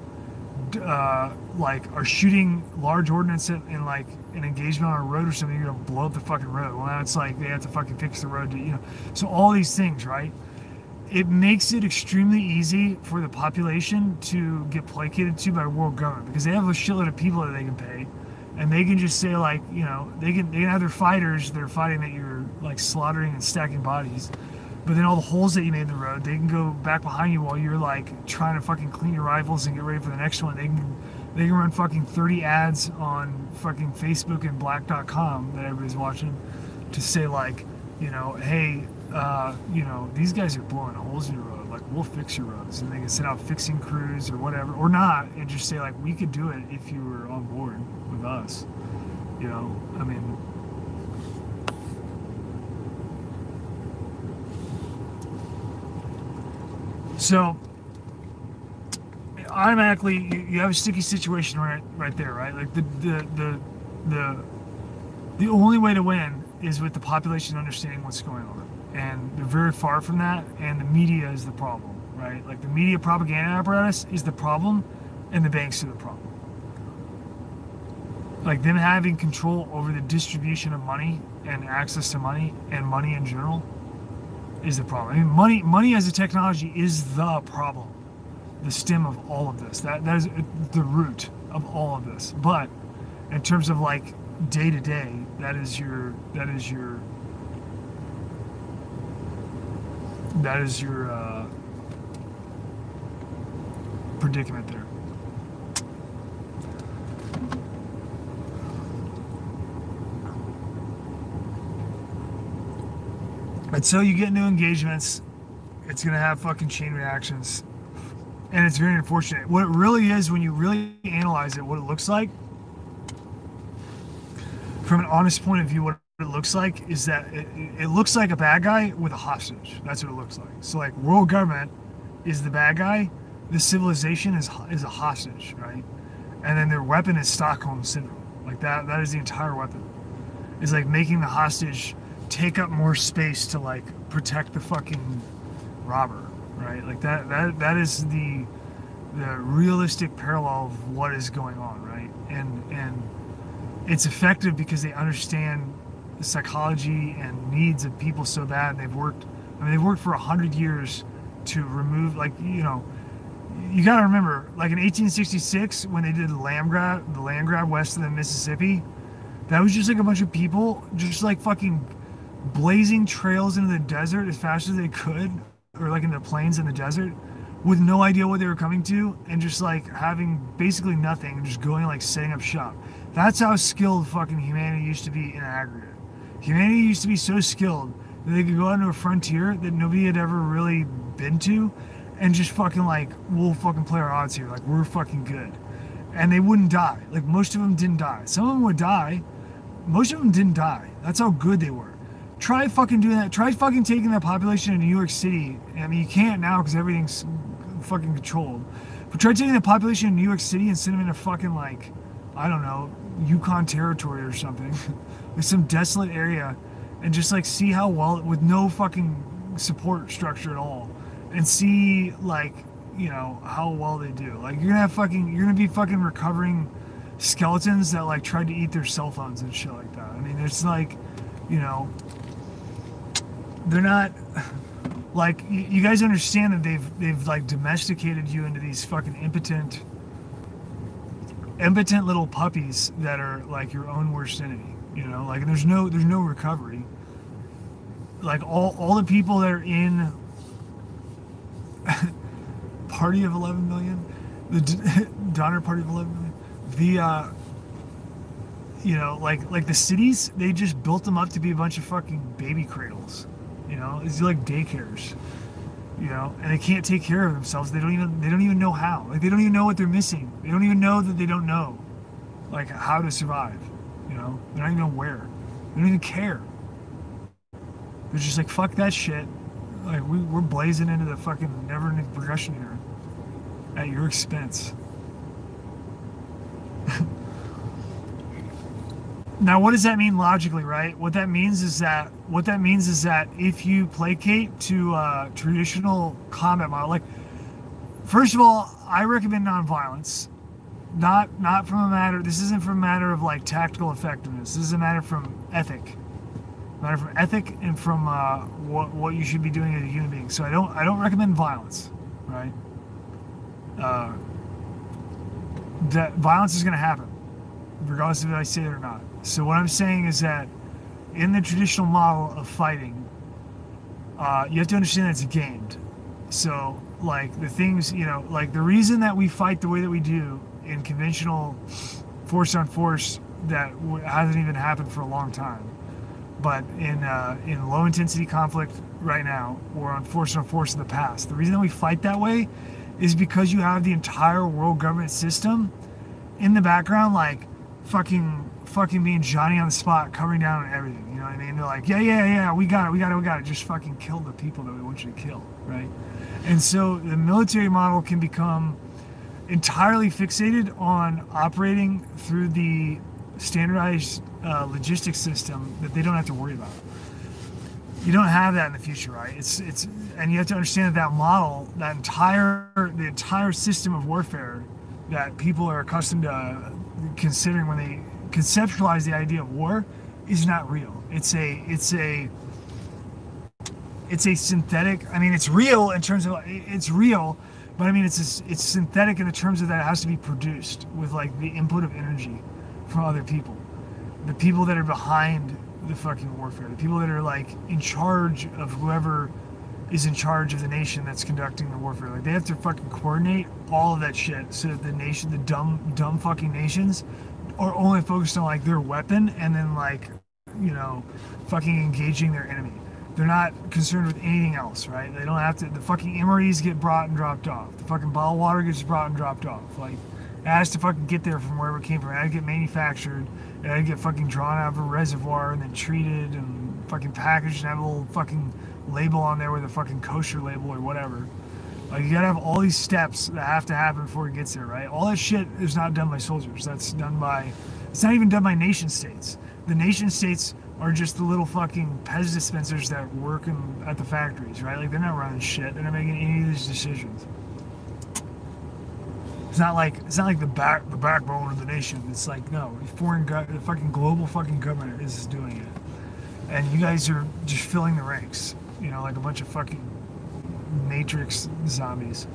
like, are shooting large ordnance in like an engagement on a road or something, you're gonna blow up the fucking road. Well, now it's like they have to fucking fix the road to, you know. So all these things, right? It makes it extremely easy for the population to get placated to by world government, because they have a shitload of people that they can pay, and they can just say, like, you know, they can have their fighters that are fighting that you're like slaughtering and stacking bodies. But then all the holes that you made in the road, they can go back behind you while you're like trying to fucking clean your rifles and get ready for the next one. They can run fucking 30 ads on fucking Facebook and black.com that everybody's watching to say, like, you know, hey, you know, these guys are blowing holes in your road. Like, we'll fix your roads. And they can send out fixing crews or whatever, or not, and just say, like, we could do it if you were on board with us. You know, I mean, so automatically you have a sticky situation right there, right? Like the only way to win is with the population understanding what's going on, and they're very far from that. And the media is the problem, right? Like, the media propaganda apparatus is the problem, and the banks are the problem. Like, them having control over the distribution of money and access to money and money in general is the problem. I mean, money as a technology is the problem, the stem of all of this. That is the root of all of this. But in terms of, like, day to day, that is your predicament there. And so you get new engagements, it's going to have fucking chain reactions, and it's very unfortunate. What it really is, when you really analyze it, what it looks like, from an honest point of view, what it looks like is that it looks like a bad guy with a hostage. That's what it looks like. So, like, world government is the bad guy, the civilization is a hostage, right? And then their weapon is Stockholm Syndrome. Like, that is the entire weapon. It's like making the hostage take up more space to, like, protect the fucking robber, right? Like, that is the realistic parallel of what is going on, right? And it's effective because they understand the psychology and needs of people so bad. They've worked for 100 years to remove, like, you know, you got to remember, like, in 1866 when they did the land grab west of the Mississippi, that was just like a bunch of people just like fucking blazing trails into the desert as fast as they could, or like in the plains in the desert, with no idea what they were coming to, and just like having basically nothing, and just going, like, setting up shop. That's how skilled fucking humanity used to be in aggregate. Humanity used to be so skilled that they could go out into a frontier that nobody had ever really been to, and just fucking, like, we'll fucking play our odds here, like, we're fucking good. And they wouldn't die. Like, most of them didn't die. Some of them would die. Most of them didn't die. That's how good they were. Try fucking doing that. Try fucking taking that population in New York City. I mean, you can't now because everything's fucking controlled. But try taking the population in New York City and send them into fucking, like, I don't know, Yukon Territory or something. Like some desolate area. And just, like, see how well, with no fucking support structure at all. And see, like, you know, how well they do. Like, you're gonna be fucking recovering skeletons that, like, tried to eat their cell phones and shit like that. I mean, it's like, you know, they're not like you guys understand that they've like domesticated you into these fucking impotent little puppies that are like your own worst enemy. You know, like there's no recovery. Like all the people that are in Party of 11 million, the Donner Party of 11 million, the you know, like the cities, they just built them up to be a bunch of fucking baby cradles. You know, it's like daycares. You know, and they can't take care of themselves. They don't even know how. Like they don't even know what they're missing. They don't even know that they don't know, like how to survive. You know, they're not even aware. They don't even care. They're just like, fuck that shit. Like we're blazing into the fucking never-ending progression here at your expense. Now, what does that mean logically, right? What that means is that if you placate to a traditional combat model, like, first of all, I recommend nonviolence, not from a matter. This isn't from a matter of like tactical effectiveness. This is a matter from ethic, and from what you should be doing as a human being. So I don't recommend violence, right? That violence is going to happen, regardless if I say it or not. So what I'm saying is that in the traditional model of fighting, you have to understand that it's gamed. So like the things, you know, like the reason that we fight the way that we do in conventional force on force that hasn't even happened for a long time, but in low intensity conflict right now, or on force in the past, the reason that we fight that way is because you have the entire world government system in the background, like fucking being Johnny on the spot, covering down on everything. You know what I mean? They're like, yeah, we got it. Just fucking kill the people that we want you to kill, right? And so the military model can become entirely fixated on operating through the standardized logistics system that they don't have to worry about. You don't have that in the future, right? It's and you have to understand that model, the entire system of warfare that people are accustomed to considering when they conceptualize the idea of war is not real. It's a synthetic. I mean, it's real in terms of it's real, but I mean it's synthetic in the terms of that it has to be produced with like the input of energy from other people, the people that are behind the fucking warfare, the people that are like in charge of whoever is in charge of the nation that's conducting the warfare. Like they have to fucking coordinate all of that shit so that the nation, the dumb fucking nations, are only focused on like their weapon and then like, you know, fucking engaging their enemy. They're not concerned with anything else, right? They don't have to. The fucking MREs get brought and dropped off. The fucking bottled water gets brought and dropped off. Like it has to fucking get there from wherever it came from. It had to get manufactured. It had to get fucking drawn out of a reservoir and then treated and fucking packaged and have a little fucking label on there with a fucking kosher label or whatever. Like you gotta have all these steps that have to happen before it gets there, right? All that shit is not done by soldiers. That's done by, it's not even done by nation states. The nation states are just the little fucking Pez dispensers that work at the factories, right? Like they're not running shit. They're not making any of these decisions. It's not like the backbone of the nation. It's like no, the fucking global fucking government is doing it, and you guys are just filling the ranks. You know, like a bunch of fucking Matrix zombies.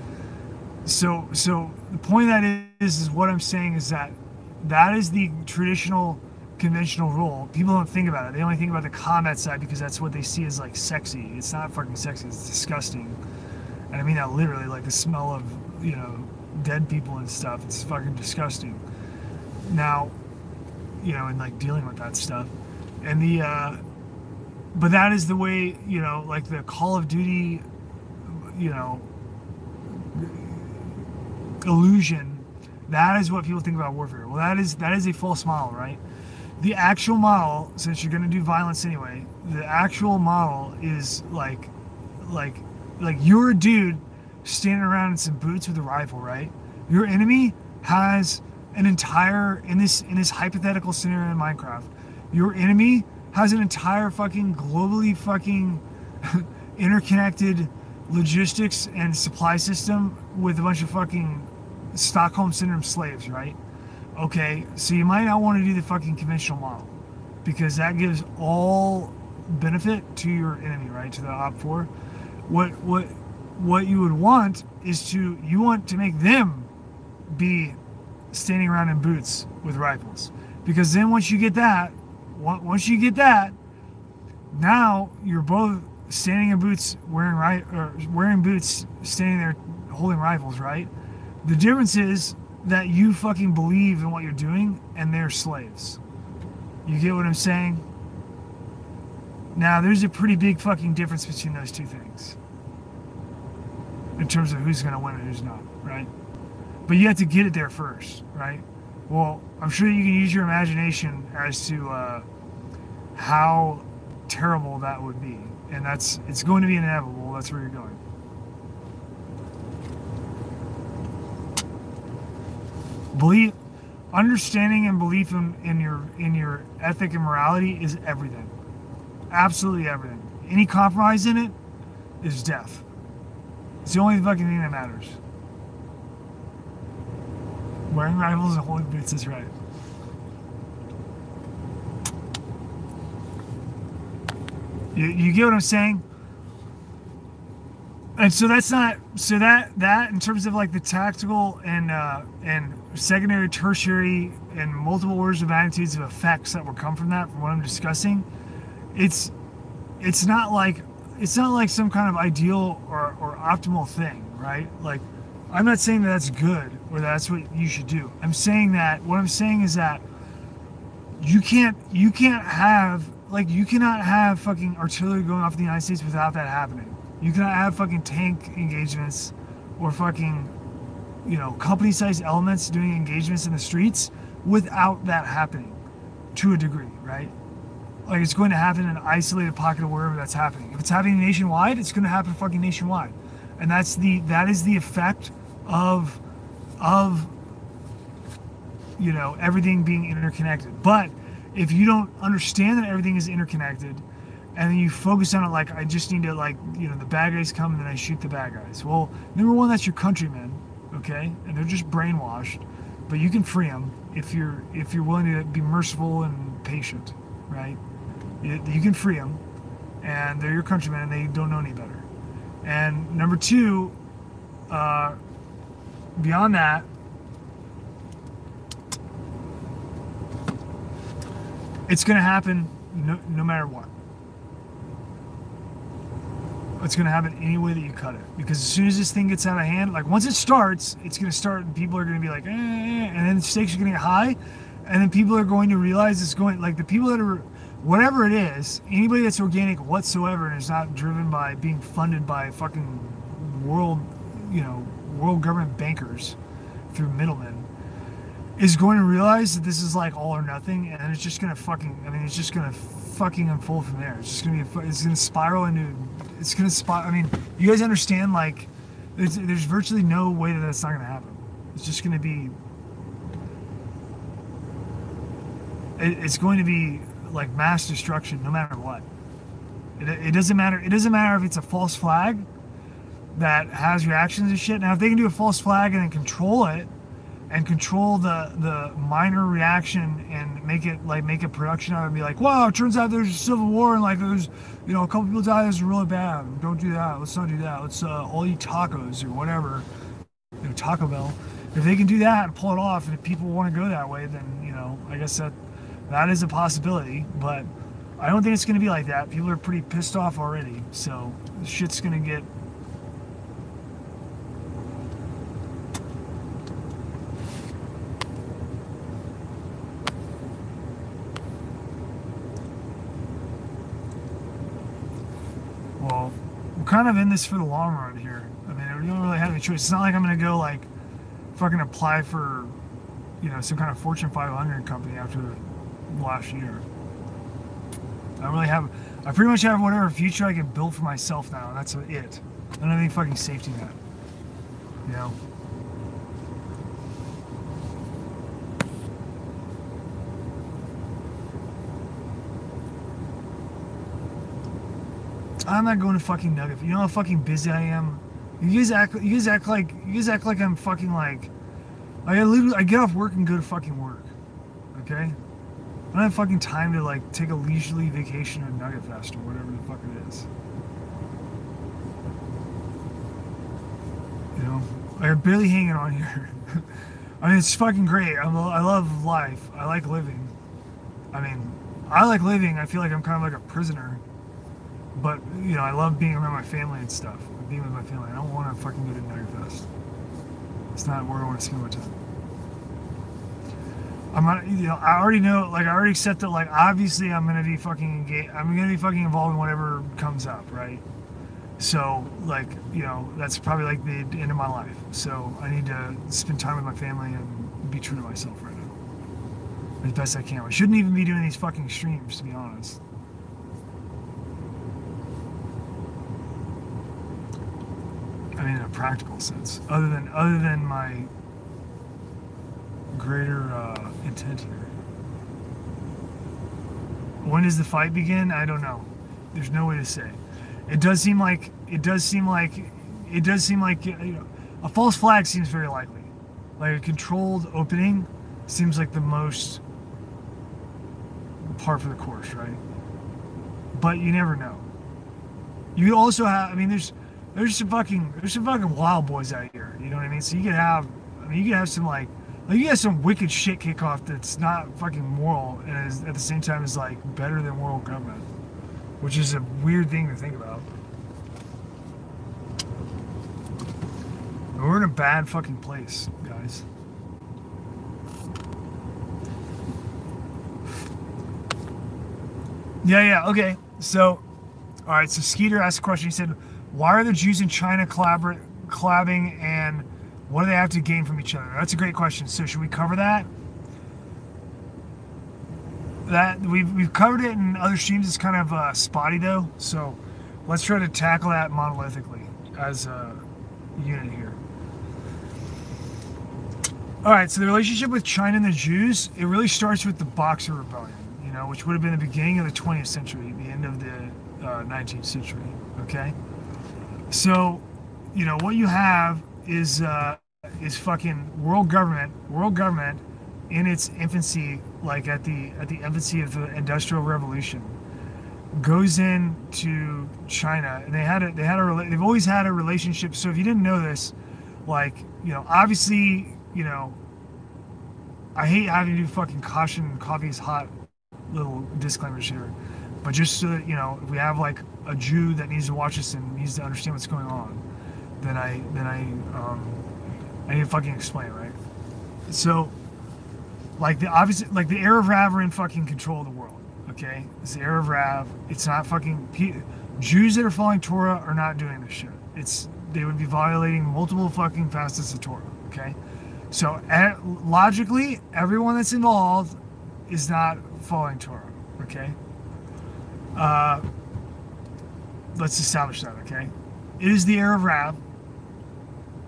So the point of that is what I'm saying is that is the traditional conventional role. People don't think about it. They only think about the combat side because that's what they see as like sexy. It's not fucking sexy. It's disgusting. And I mean that literally, like the smell of, you know, dead people and stuff. It's fucking disgusting. Now, you know, and like dealing with that stuff. And but that is the way, you know, like the Call of Duty, you know, illusion. That is what people think about warfare. Well, that is a false model, right? The actual model, since you're going to do violence anyway, the actual model is like you're a dude standing around in some boots with a rifle, right? Your enemy has an entire, in this hypothetical scenario in Minecraft, your enemy has an entire fucking globally fucking interconnected logistics and supply system with a bunch of fucking Stockholm Syndrome slaves, right? Okay, so you might not want to do the fucking conventional model because that gives all benefit to your enemy, right? To the Op 4. What you would want is you want to make them be standing around in boots with rifles, because then once you get that, now you're both standing in boots wearing boots, standing there holding rifles, right? The difference is that you fucking believe in what you're doing and they're slaves. You get what I'm saying? Now there's a pretty big fucking difference between those two things in terms of who's going to win and who's not, right? But you have to get it there first, right? Well, I'm sure you can use your imagination as to how terrible that would be. And it's going to be inevitable. That's where you're going. Understanding and belief in your ethic and morality is everything. Absolutely everything. Any compromise in it is death. It's the only fucking thing that matters. Wearing rifles and holding boots is right. You get what I'm saying? And so that's not that in terms of like the tactical and secondary, tertiary, and multiple orders of magnitudes of effects that will come from that, from what I'm discussing. It's not like some kind of ideal or optimal thing, right? Like, I'm not saying that that's good or that's what you should do. I'm saying that what I'm saying is that you cannot have fucking artillery going off in the United States without that happening. You cannot have fucking tank engagements or fucking, company-sized elements doing engagements in the streets without that happening to a degree, right? Like, it's going to happen in an isolated pocket of wherever that's happening. If it's happening nationwide, it's going to happen fucking nationwide. And that is the effect of everything being interconnected. But if you don't understand that everything is interconnected, and then you focus on it like, I just need to, the bad guys come and then I shoot the bad guys. Well, number one, that's your countrymen, okay? And they're just brainwashed. But you can free them if you're willing to be merciful and patient, right? You can free them, and they're your countrymen and they don't know any better. And number two, beyond that, it's going to happen no matter what. It's going to happen any way that you cut it. Because as soon as this thing gets out of hand, like once it starts, it's going to start and people are going to be like, and then the stakes are going to get high, and then people are going to realize it's going, like the people that are, whatever it is, anybody that's organic whatsoever and is not driven by being funded by fucking world government bankers through middlemen, is going to realize that this is like all or nothing, and it's just going to fucking unfold from there. It's just going to be, it's going to spiral into, you guys understand, like, there's virtually no way that that's not going to happen. It's just going to be, it's going to be like mass destruction no matter what. It doesn't matter if it's a false flag that has reactions and shit. Now if they can do a false flag and then control it and control the minor reaction and make a production out of it and be like, wow, it turns out there's a civil war and like there's a couple people died, this is really bad, don't do that, let's not do that, let's all eat tacos or whatever, Taco Bell. If they can do that and pull it off, and if people want to go that way, then I guess that is a possibility, but I don't think it's going to be like that. People are pretty pissed off already, so shit's going to get... Well, we're kind of in this for the long run here. I mean, we don't really have any choice. It's not like I'm going to go, like, fucking apply for, some kind of Fortune 500 company after last year. I pretty much have whatever future I can build for myself now, and that's it. I don't have any fucking safety net. I'm not going to fucking Nugget. You know how fucking busy I am? You guys act like I'm fucking like I get off work and go to fucking work. Okay? I don't have fucking time to like take a leisurely vacation at Nugget Fest or whatever the fuck it is. You know, like I'm barely hanging on here. I mean, it's fucking great. I love life. I like living. I mean, I like living. I feel like I'm kind of like a prisoner. But, you know, I love being around my family and stuff. Being with my family. I don't want to fucking go to Nugget Fest. It's not where I want to spend my time. I'm not, you know, I already know, like, I already accept that, like, obviously I'm going to be fucking engaged. I'm going to be fucking involved in whatever comes up, right? So, like, you know, that's probably like the end of my life. So I need to spend time with my family and be true to myself right now. As best I can. I shouldn't even be doing these fucking streams, to be honest. I mean, in a practical sense. Other than my greater intent here. When does the fight begin? I don't know. There's no way to say. It does seem like you know, a false flag seems very likely. Like a controlled opening seems like the most par for the course, right? But you never know. You also have, I mean, there's some fucking wild boys out here. You know what I mean? So you could have, some like you have some wicked shit kick off that's not fucking moral and is, at the same time is like better than world government, which is a weird thing to think about. We're in a bad fucking place, guys. Yeah, okay. So, all right, so Skeeter asked a question. He said, why are the Jews in China collabing and what do they have to gain from each other? That's a great question. So should we cover that? We've covered it in other streams. It's kind of spotty though. So let's try to tackle that monolithically as a unit here. All right, so the relationship with China and the Jews, it really starts with the Boxer Rebellion, you know, which would have been the beginning of the 20th century, the end of the 19th century, okay? So, you know, what you have is fucking world government in its infancy, like at the infancy of the Industrial Revolution, goes into China, and they've always had a relationship. So if you didn't know this, like, you know, obviously, you know, I hate having to do fucking caution coffee is hot little disclaimers here, but just so that, you know, if we have like a Jew that needs to watch this and needs to understand what's going on, then I need to fucking explain, right? So, like the Arab Rav are in fucking control of the world, okay? It's the Arab Rav. It's not fucking Jews that are following Torah are not doing this shit. They would be violating multiple fucking facets of Torah, okay? So logically, everyone that's involved is not following Torah, okay? Let's establish that, okay? It is the Arab Rav,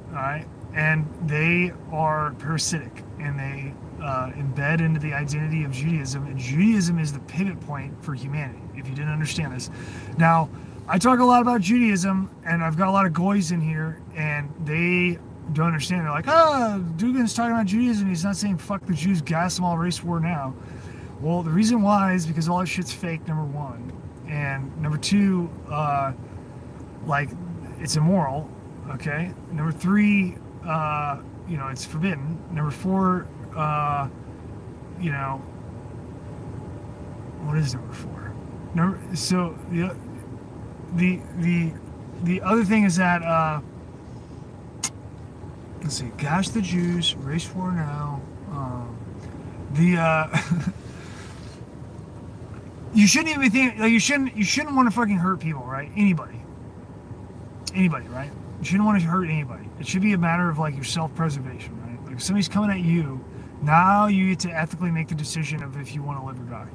all right? And they are parasitic, and they embed into the identity of Judaism, and Judaism is the pivot point for humanity, if you didn't understand this. Now, I talk a lot about Judaism, and I've got a lot of goys in here, and they don't understand. They're like, Dugan's talking about Judaism, he's not saying fuck the Jews, gas them all, race war now. Well, the reason why is because all that shit's fake, number one. And number two, like, it's immoral, okay? Number three, you know, it's forbidden. Number four, you know, what is number four? So the other thing is that let's see, gosh, the Jews, race war now. You shouldn't even think like you shouldn't want to fucking hurt people, right? Anybody, right? You shouldn't want to hurt anybody. It should be a matter of like your self-preservation, right? Like if somebody's coming at you, now you get to ethically make the decision of if you want to live or die.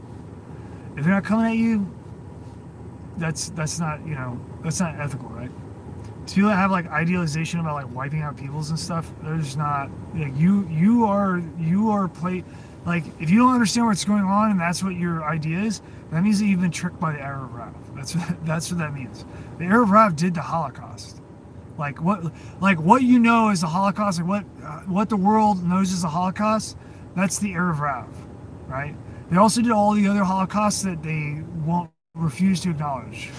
If they're not coming at you, that's not, you know, that's not ethical, right? So people that have like idealization about like wiping out peoples and stuff, there's not, like, you are like, if you don't understand what's going on and that's what your idea is, that means that you've been tricked by the Arab Rav. That's what that means. The Arab Rav did the Holocaust. Like what you know is the Holocaust, like what the world knows is the Holocaust, that's the Arab Rav, right? They also did all the other Holocausts that they won't refuse to acknowledge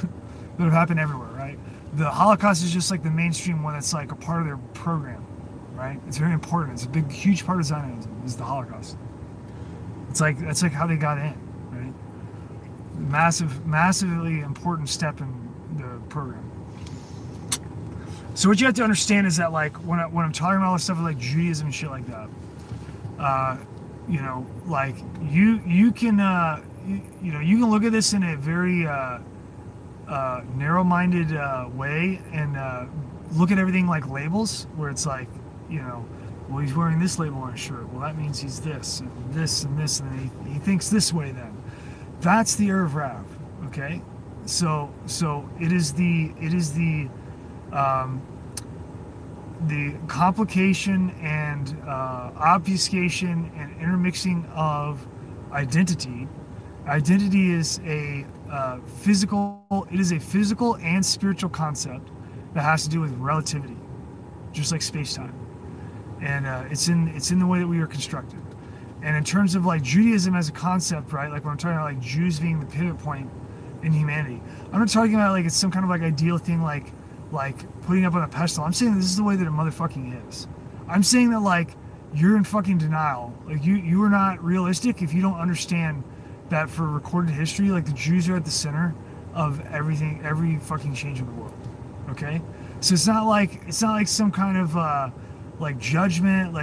that have happened everywhere, right? The Holocaust is just like the mainstream one that's like a part of their program, right? It's very important. It's a big, huge part of Zionism is the Holocaust. It's like that's like how they got in, right? Massively important step in the program. So what you have to understand is that like when I'm talking about all this stuff with like Judaism and shit like that, you know, like you can look at this in a very narrow-minded way and look at everything like labels, where it's like, you know, well, he's wearing this label on his shirt. Well, that means he's this and this and this, and he thinks this way. Then that's the Erev Rav. Okay, so it is the complication and obfuscation and intermixing of identity. Identity is a physical and spiritual concept that has to do with relativity, just like space-time, and it's in the way that we are constructed. And in terms of like Judaism as a concept, right, like when I'm talking about like Jews being the pivot point in humanity, I'm not talking about like it's some kind of like ideal thing like putting up on a pedestal. I'm saying this is the way that it motherfucking is. I'm saying that like you're in fucking denial. Like you are not realistic if you don't understand that for recorded history, like the Jews are at the center of everything, every fucking change in the world. Okay, so it's not like some kind of like judgment,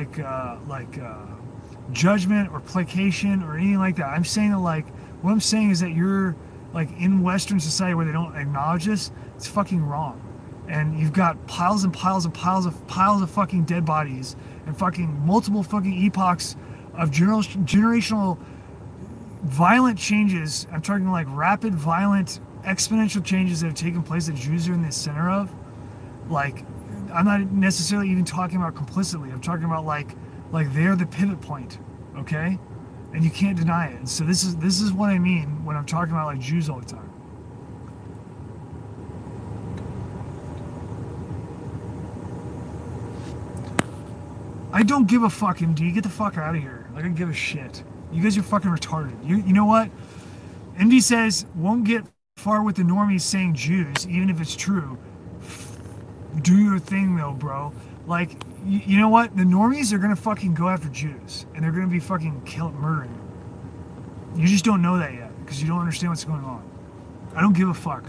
judgment or placation or anything like that. I'm saying that like what I'm saying is that you're like in Western society where they don't acknowledge this. It's fucking wrong. And you've got piles and piles and piles of fucking dead bodies and fucking multiple fucking epochs of generational violent changes. I'm talking like rapid, violent, exponential changes that have taken place that Jews are in the center of. Like, I'm not necessarily even talking about complicitly. I'm talking about like they're the pivot point, okay? And you can't deny it. So this is what I mean when I'm talking about like Jews all the time. I don't give a fuck, MD. Get the fuck out of here. Like, I don't give a shit. You guys are fucking retarded. You know what? MD says, won't get far with the normies saying Jews, even if it's true. Do your thing, though, bro. Like, you know what? The normies are gonna fucking go after Jews. And they're gonna be fucking murdering them. You just don't know that yet, because you don't understand what's going on. I don't give a fuck.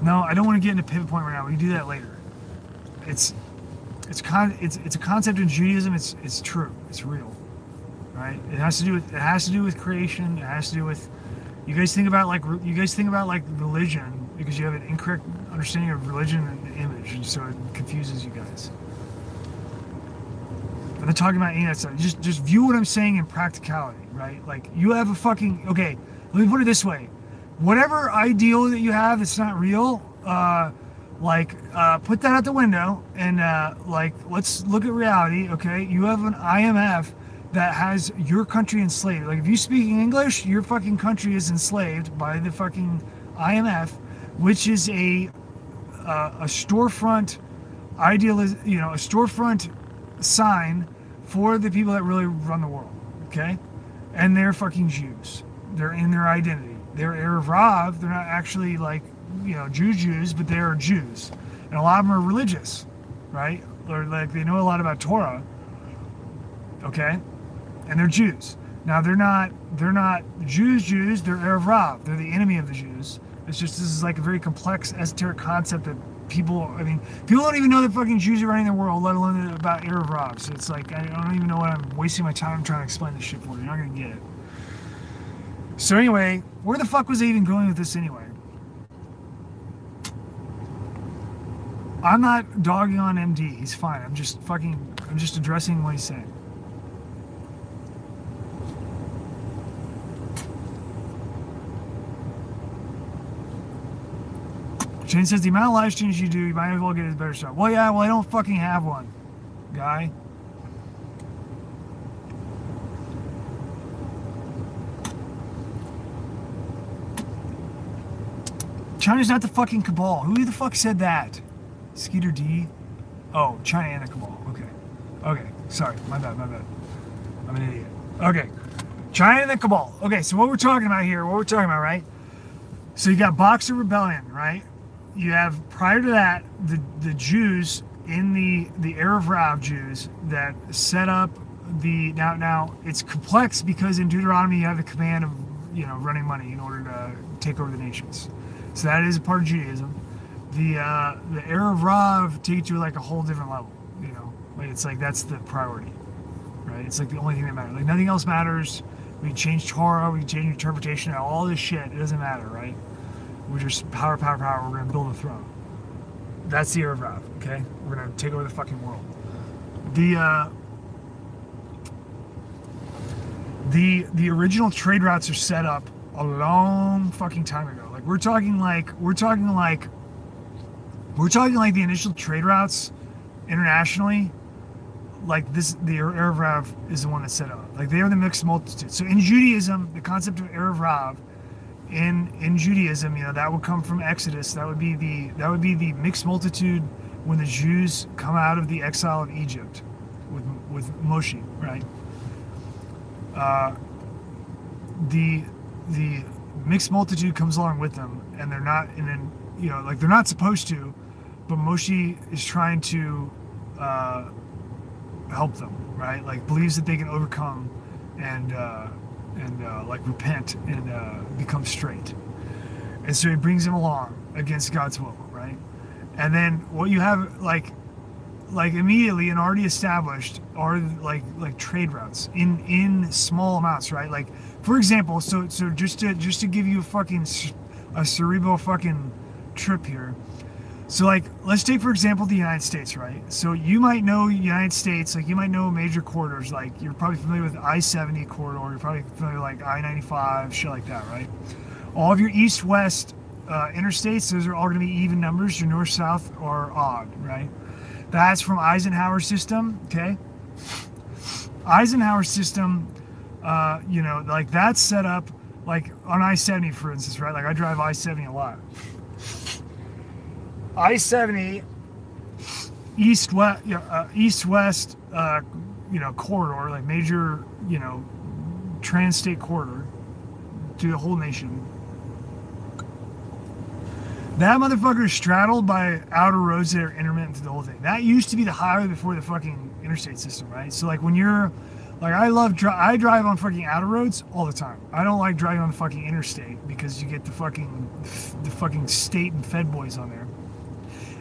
No, I don't want to get into pivot point right now. We can do that later. It's a concept in Judaism. It's true. It's real, right? It has to do with creation. It has to do with you guys think about like religion because you have an incorrect understanding of religion and image, and so it confuses you guys. I'm not talking about any of that stuff. Just view what I'm saying in practicality, right? Like you have a fucking okay. Let me put it this way: whatever ideal that you have that's not real. Put that out the window and let's look at reality. Okay, you have an IMF that has your country enslaved. Like if you speak English, your fucking country is enslaved by the fucking IMF, which is a storefront a storefront sign for the people that really run the world. Okay, and they're fucking Jews. They're in their identity. They're Erev Rav. They're not actually like Jews, but they are Jews, and a lot of them are religious, right? Or like they know a lot about Torah, okay, and they're Jews. Now they're not Jews. They're Erev Rav. They're the enemy of the Jews. It's just this is like a very complex, esoteric concept that people don't even know that fucking Jews are running the world, let alone about Erev Rav. So it's like I don't even know what I'm wasting my time trying to explain this shit for. You're not gonna get it. So anyway, where the fuck was I even going with this anyway? I'm not dogging on MD. He's fine. I'm just addressing what he's saying. Shane says the amount of live streams you do, you might as well get a better shot. Well, yeah, I don't fucking have one, guy. China's not the fucking cabal. Who the fuck said that? Skeeter D? Oh, China and the cabal. Okay. Okay. Sorry. My bad. I'm an idiot. Okay. China and the Cabal. Okay, so what we're talking about here, right? So you got Boxer Rebellion, right? You have, prior to that, the Jews in the Erev Rav Jews that set up the, now it's complex because in Deuteronomy you have the command of, running money in order to take over the nations. So that is a part of Judaism. The Erev Rav takes you to like a whole different level, like it's like that's the priority, right? It's like the only thing that matters. Like nothing else matters. We change Torah, we change interpretation, all this shit. It doesn't matter, right? We're just power. We're going to build a throne. That's the Erev Rav, okay? We're going to take over the fucking world. The original trade routes are set up a long fucking time ago. Like we're talking like the initial trade routes internationally. Like this, the Erev Rav is the one that set up. Like they are the mixed multitude. So in Judaism, the concept of Erev Rav, in Judaism, that would come from Exodus. That would be the mixed multitude when the Jews come out of the exile of Egypt with Moshe, right? The mixed multitude comes along with them, and they're not they're not supposed to, but Moshe is trying to help them, right? Like believes that they can overcome and like repent and become straight, and so he brings them along against God's will, right? And then what you have like immediately and already established are like trade routes in small amounts, right? Like for example, so just to give you a cerebral fucking trip here. So like let's take for example the United States, right? So you might know United States, like you might know major corridors, like you're probably familiar with I-70 corridor, you're probably familiar with like I-95, shit like that, right? All of your east-west interstates, those are all going to be even numbers. Your north-south are odd, right? That's from Eisenhower system, okay? Eisenhower system, like that's set up like on I-70, for instance, right? Like I drive I-70 a lot. I-70 east-west, corridor, like major, trans-state corridor to the whole nation. That motherfucker is straddled by outer roads that are intermittent to the whole thing. That used to be the highway before the fucking interstate system, right? So like when you're, like I drive on fucking outer roads all the time. I don't like driving on the fucking interstate because you get the fucking state and fed boys on there.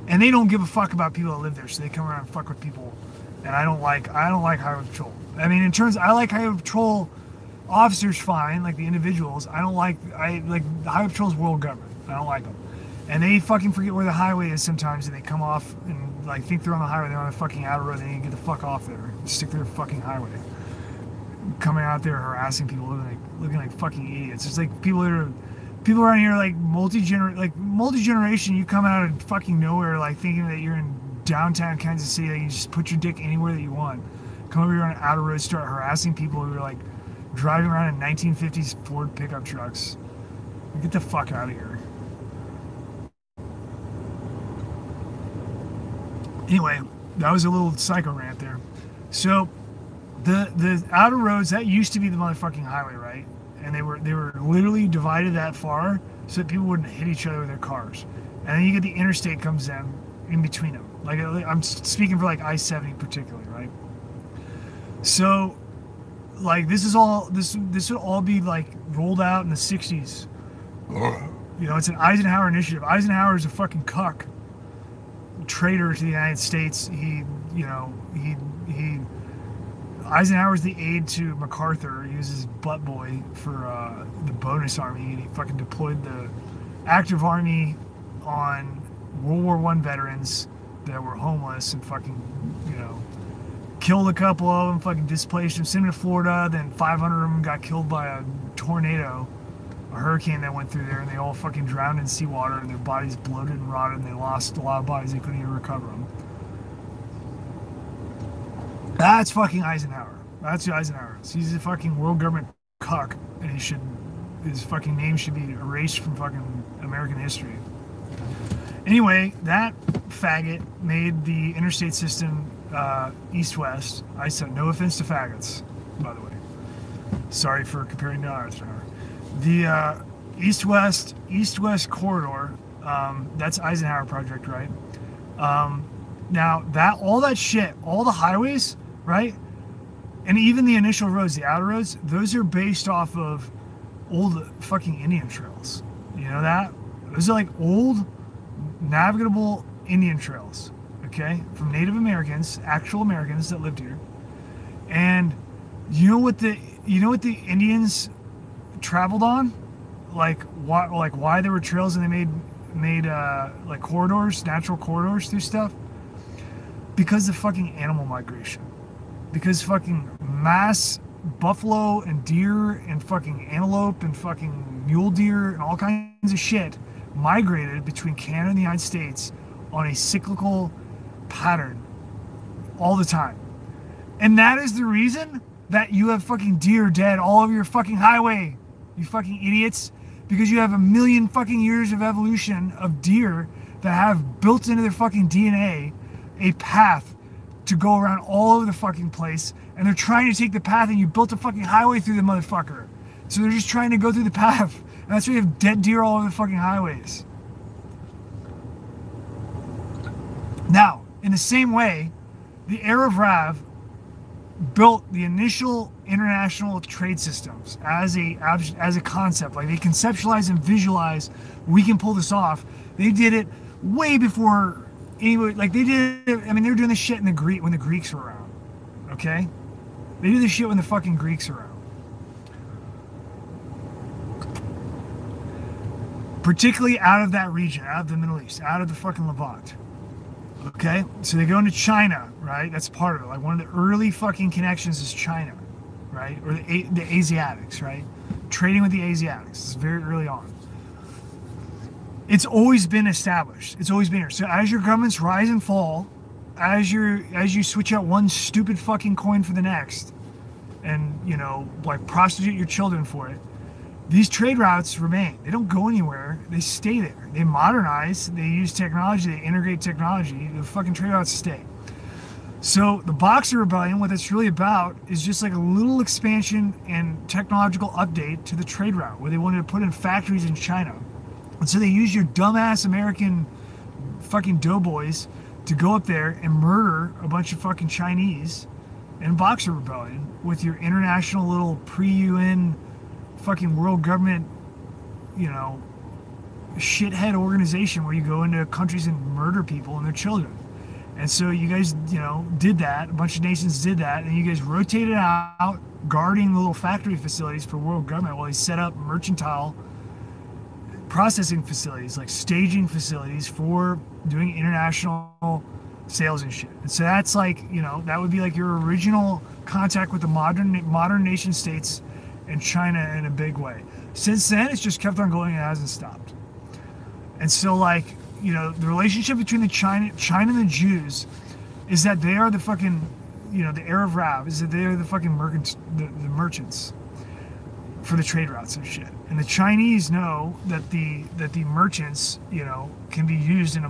And they don't give a fuck about people that live there, so they come around and fuck with people. And I don't like highway patrol. I mean, I like highway patrol officers fine, like the individuals. I like the highway patrol's world government. I don't like them. And they fucking forget where the highway is sometimes, and they come off and like think they're on the highway. They're on a fucking outer road. They need to get the fuck off there. Stick to their fucking highway. Coming out there harassing people, looking like fucking idiots. It's like people around here like multi-generation. You come out of fucking nowhere, like thinking that you're in downtown Kansas City. That you just put your dick anywhere that you want. Come over here on an outer road, start harassing people who are like driving around in 1950s Ford pickup trucks. Get the fuck out of here. Anyway, that was a little psycho rant there. So the outer roads, that used to be the motherfucking highway, right? And they were literally divided that far so that people wouldn't hit each other with their cars. And then you get the interstate comes in between them. Like I'm speaking for like I-70 particularly, right? So like this would all be like rolled out in the 60s. It's an Eisenhower initiative. Eisenhower is a fucking cuck. Traitor to the United States. Eisenhower's the aide to MacArthur. He was his butt boy for the bonus army, and he fucking deployed the active army on World War I veterans that were homeless and fucking, killed a couple of them, fucking displaced them, sent them to Florida, then 500 of them got killed by a tornado, a hurricane that went through there, and they all fucking drowned in seawater, and their bodies bloated and rotted, and they lost a lot of bodies. They couldn't even recover them. That's fucking Eisenhower. That's who Eisenhower is. He's a fucking world government cuck, and his fucking name should be erased from fucking American history. Anyway, that faggot made the interstate system east-west. I said no offense to faggots. by the way. Sorry for comparing to Eisenhower. The east-west corridor, that's Eisenhower project, right? Now that all that shit, all the highways, right, and even the initial roads, the outer roads, those are based off of old fucking Indian trails. You know that? Those are like old navigable Indian trails, okay, from Native Americans, actual Americans that lived here. And you know what the Indians traveled on? Like why there were trails and they made like corridors, natural corridors through stuff? Because of fucking animal migration. Because fucking mass buffalo and deer and fucking antelope and fucking mule deer and all kinds of shit migrated between Canada and the United States on a cyclical pattern all the time. And that is the reason that you have fucking deer dead all over your fucking highway, you fucking idiots. Because you have a million fucking years of evolution of deer that have built into their fucking DNA a path to go around all over the fucking place, and they're trying to take the path, and you built a fucking highway through the motherfucker. So they're just trying to go through the path, and that's why you have dead deer all over the fucking highways. Now, in the same way, the Arab Rav built the initial international trade systems as a concept. Like, they conceptualize and visualize, we can pull this off. They did it way before anybody. Like, they did it, I mean, they were doing this shit in when the Greeks were around. Okay? They did this shit when the fucking Greeks were around. Particularly out of that region, out of the Middle East, out of the fucking Levant. Okay, so they go into China, right? That's part of it. Like, one of the early fucking connections is China, right? Or the Asiatics, right? Trading with the Asiatics. It's very early on. It's always been established. It's always been here. So as your governments rise and fall, as you switch out one stupid fucking coin for the next, and, you know, like, prostitute your children for it, these trade routes remain. They don't go anywhere. They stay there. They modernize. They use technology. They integrate technology. The fucking trade routes stay. So the Boxer Rebellion, what it's really about, is just like a little expansion and technological update to the trade route, where they wanted to put in factories in China. And so they use your dumbass American fucking doughboys to go up there and murder a bunch of fucking Chinese in Boxer Rebellion with your international little pre-UN fucking world government, you know, shithead organization where you go into countries and murder people and their children. And so you guys, you know, did that. A bunch of nations did that, and you guys rotated out, guarding the little factory facilities for world government while they set up mercantile processing facilities, like staging facilities for doing international sales and shit. And so that's like, you know, that would be like your original contact with the modern nation states and China in a big way. Since then, it's just kept on going and it hasn't stopped. And so, like, you know, the relationship between the China and the Jews is that they are the fucking, you know, the Arab Rav is that they are the fucking the merchants for the trade routes and shit. And the Chinese know that the merchants, you know, can be used in a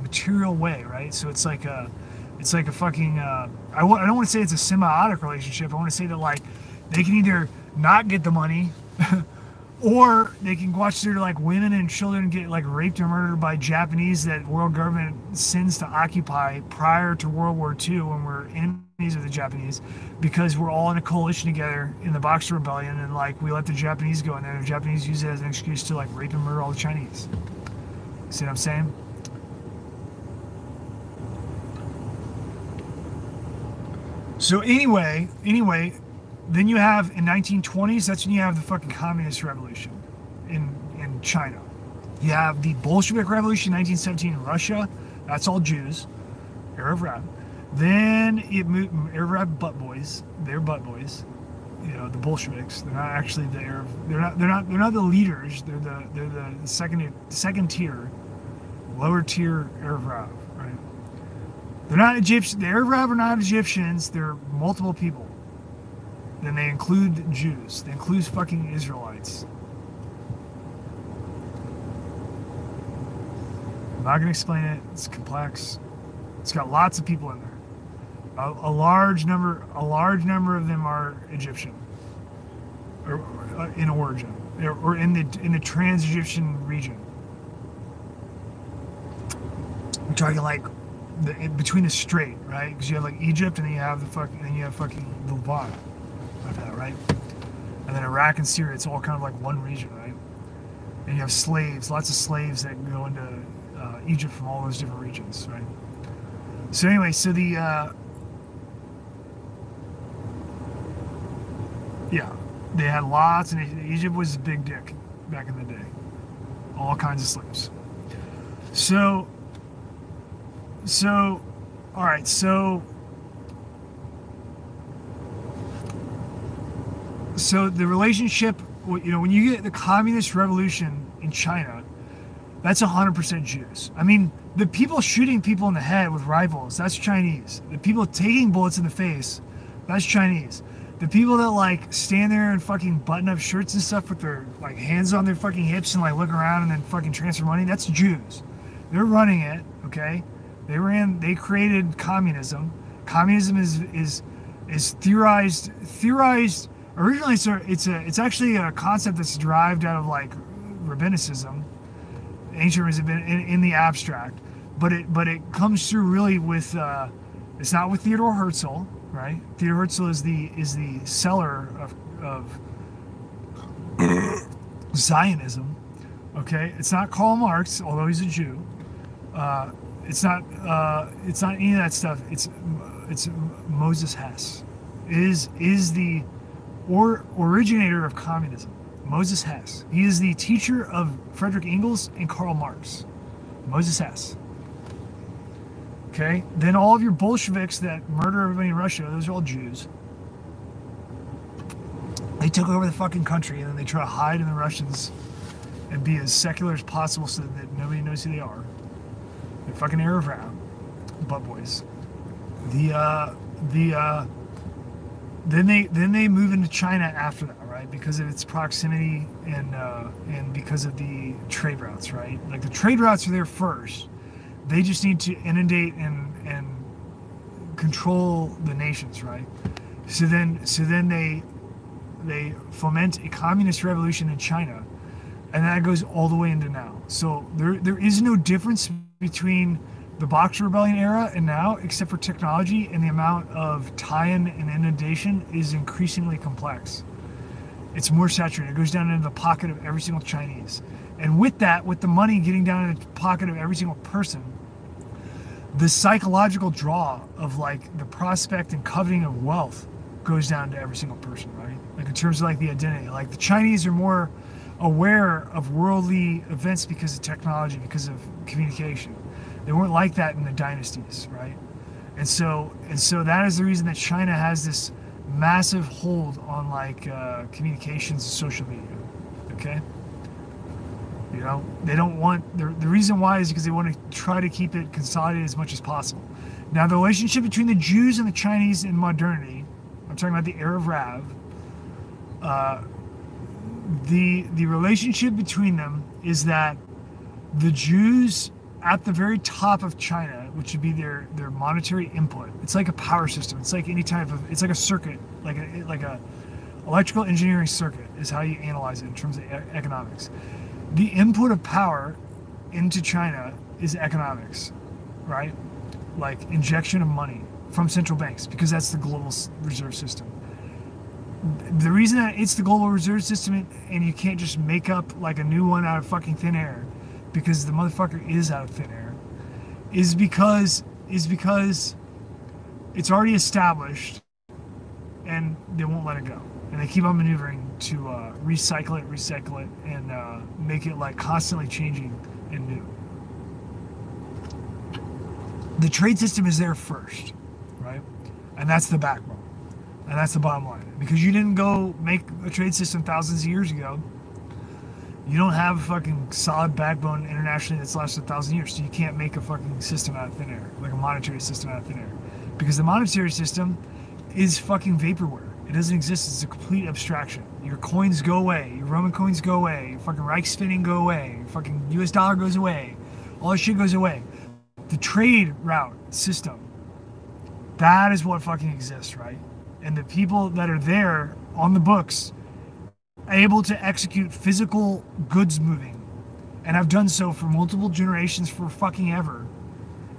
material way, right? So it's like a fucking I don't want to say it's a symbiotic relationship. I want to say that, like, they can either not get the money or they can watch their, like, women and children get, like, raped or murdered by Japanese that world government sends to occupy prior to World War II, when we're enemies of the Japanese, because we're all in a coalition together in the Boxer Rebellion, and, like, we let the Japanese go in there, and the Japanese use it as an excuse to, like, rape and murder all the Chinese. See what I'm saying? So anyway, then you have, in 1920s, that's when you have the fucking communist revolution in China. You have the Bolshevik Revolution, 1917 in Russia. That's all Jews. Arab Rab. Then it moved, Arab Rab butt boys. They're butt boys. You know, the Bolsheviks. They're not actually the Arab. They're not the leaders. They're the second tier, lower tier Arab Rab. Right? They're not Egyptian. The Arab Rab are not Egyptians. They're multiple people. Then they include Jews. They include fucking Israelites. I'm not going to explain it. It's complex. It's got lots of people in there. A large number of them are Egyptian, or in origin, or in the trans-Egyptian region. I'm talking like between the strait, right? Because you have like Egypt, and then you have fucking the Levant, like that, right? And then Iraq and Syria, it's all kind of like one region, right? And you have slaves, lots of slaves that go into Egypt from all those different regions, right? So anyway, so yeah, they had lots, and Egypt was a big dick back in the day. All kinds of slaves. So, all right, so the relationship, when you get the communist revolution in China, that's 100% Jews. I mean, the people shooting people in the head with rifles, that's Chinese. The people taking bullets in the face, that's Chinese. The people that like stand there and fucking button up shirts and stuff with their like hands on their fucking hips and like look around and then fucking transfer money, that's Jews. They're running it, okay? They created communism. Communism is theorized. Originally, it's actually a concept that's derived out of like rabbinicism, ancient rabbinicism in the abstract, but it comes through really with it's not with Theodor Herzl, right? Theodor Herzl is the seller of Zionism, okay? It's not Karl Marx, although he's a Jew. It's not any of that stuff. It's Moses Hess is the originator of communism. Moses Hess. He is the teacher of Friedrich Engels and Karl Marx. Moses Hess. Okay? Then all of your Bolsheviks that murder everybody in Russia, those are all Jews. They took over the fucking country, and then they try to hide in the Russians and be as secular as possible so that nobody knows who they are. They're fucking Arab round. Butt boys. Then they move into China after that, right? Because of its proximity and because of the trade routes, right? Like the trade routes are there first. They just need to inundate and control the nations, right? So then they foment a communist revolution in China, and that goes all the way into now. So there is no difference between the Boxer Rebellion era and now, except for technology, and the amount of tie-in and inundation is increasingly complex. It's more saturated. It goes down into the pocket of every single Chinese. And with that, with the money getting down into the pocket of every single person, the psychological draw of like the prospect and coveting of wealth goes down to every single person, right? Like in terms of like the identity. Like the Chinese are more aware of worldly events because of technology, because of communication. They weren't like that in the dynasties, right? And so that is the reason that China has this massive hold on like communications and social media. Okay, they don't want the reason why is because they want to try to keep it consolidated as much as possible. Now the relationship between the Jews and the Chinese in modernity, I'm talking about the era of Rav. The relationship between them is that the Jews at the very top of China, which would be their monetary input. It's like a power system. It's like any type of, it's like a circuit, like a electrical engineering circuit is how you analyze it in terms of economics. The input of power into China is economics, right? Like injection of money from central banks, because that's the global reserve system. The reason that it's the global reserve system and you can't just make up like a new one out of fucking thin air, because the motherfucker is out of thin air, is because it's already established and they won't let it go. And they keep on maneuvering to recycle it, and make it like constantly changing and new. The trade system is there first, right? And that's the backbone. And that's the bottom line. Because you didn't go make a trade system thousands of years ago. You don't have a fucking solid backbone internationally that's lasted 1,000 years. So you can't make a fucking system out of thin air, like a monetary system out of thin air. Because the monetary system is fucking vaporware. It doesn't exist. It's a complete abstraction. Your coins go away. Your Roman coins go away. Your fucking Reichspfennig go away. Your fucking US dollar goes away. All this shit goes away. The trade route system That is what fucking exists, right? And the people that are there on the books, able to execute physical goods moving, and have done so for multiple generations for fucking ever,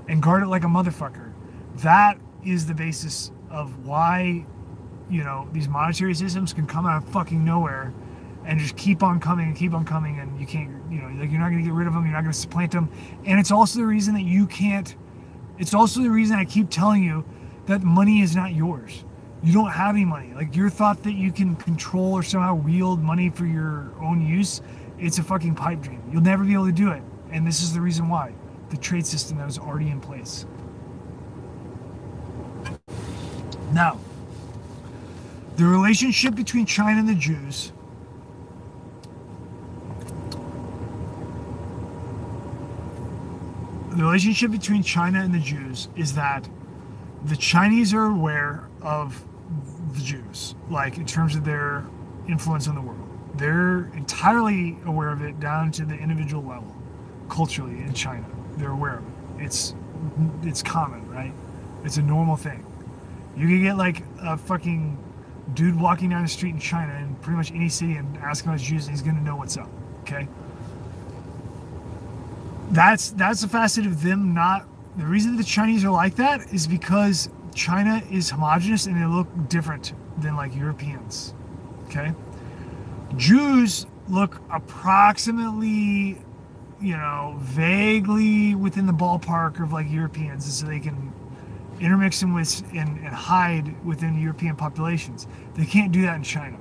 and guard it like a motherfucker. That is the basis of why, you know, these monetary systems can come out of fucking nowhere and just keep on coming and keep on coming, and you can't, you know, like, you're not going to get rid of them, you're not going to supplant them. And it's also the reason that you can't, it's also the reason I keep telling you that money is not yours. You don't have any money. Like, your thought that you can control or somehow wield money for your own use, it's a fucking pipe dream. You'll never be able to do it. And this is the reason why. The trade system that was already in place. Now, the relationship between China and the Jews, is that the Chinese are aware of the Jews, like, in terms of their influence on the world. They're entirely aware of it down to the individual level, culturally, in China. They're aware of it. It's common, right? It's a normal thing. You can get like a fucking dude walking down the street in China in pretty much any city and ask him about Jews, and he's gonna know what's up. Okay. That's the facet of them not. The reason the Chinese are like that is because China is homogenous and they look different than like Europeans. Okay. Jews look approximately, you know, vaguely within the ballpark of like Europeans, and so they can intermix them with and hide within European populations. They can't do that in China.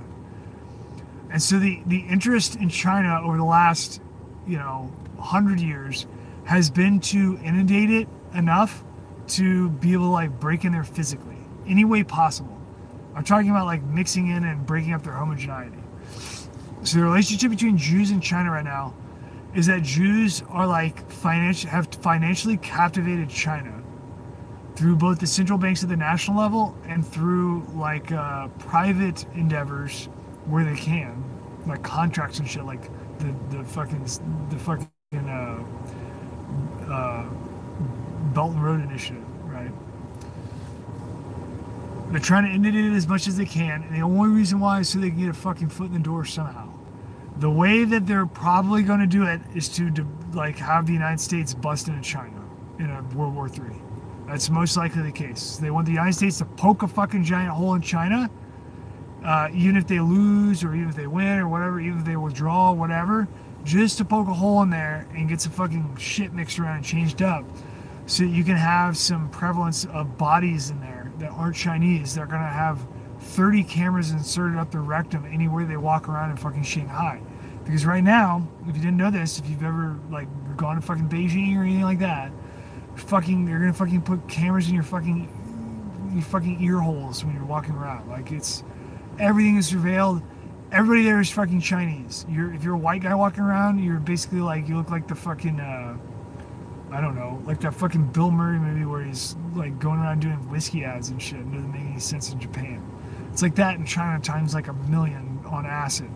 And so the interest in China over the last, you know, 100 years has been to inundate it enough to be able to like break in there physically, any way possible. I'm talking about like mixing in and breaking up their homogeneity. So the relationship between Jews and China right now is that Jews are like have financially captivated China through both the central banks at the national level and through like private endeavors where they can, like contracts and shit, like the fucking Belt and Road Initiative, right? They're trying to inundate it as much as they can, and the only reason why is so they can get a fucking foot in the door somehow. The way that they're probably going to do it is to like have the United States bust into China in a World War III. That's most likely the case. They want the United States to poke a fucking giant hole in China, even if they lose or even if they win or whatever, even if they withdraw, whatever, just to poke a hole in there and get some fucking shit mixed around and changed up, so that you can have some prevalence of bodies in there that aren't Chinese. They're going to have 30 cameras inserted up their rectum anywhere they walk around in fucking Shanghai. Because right now, if you didn't know this, if you've ever like gone to fucking Beijing or anything like that, they're gonna fucking put cameras in your fucking ear holes when you're walking around. Like, everything is surveilled. Everybody there is fucking Chinese. If you're a white guy walking around, you're basically like, you look like the fucking I don't know, like that fucking Bill Murray movie where he's like going around doing whiskey ads and shit. It doesn't make any sense in Japan. It's like that in China times like 1,000,000 on acid,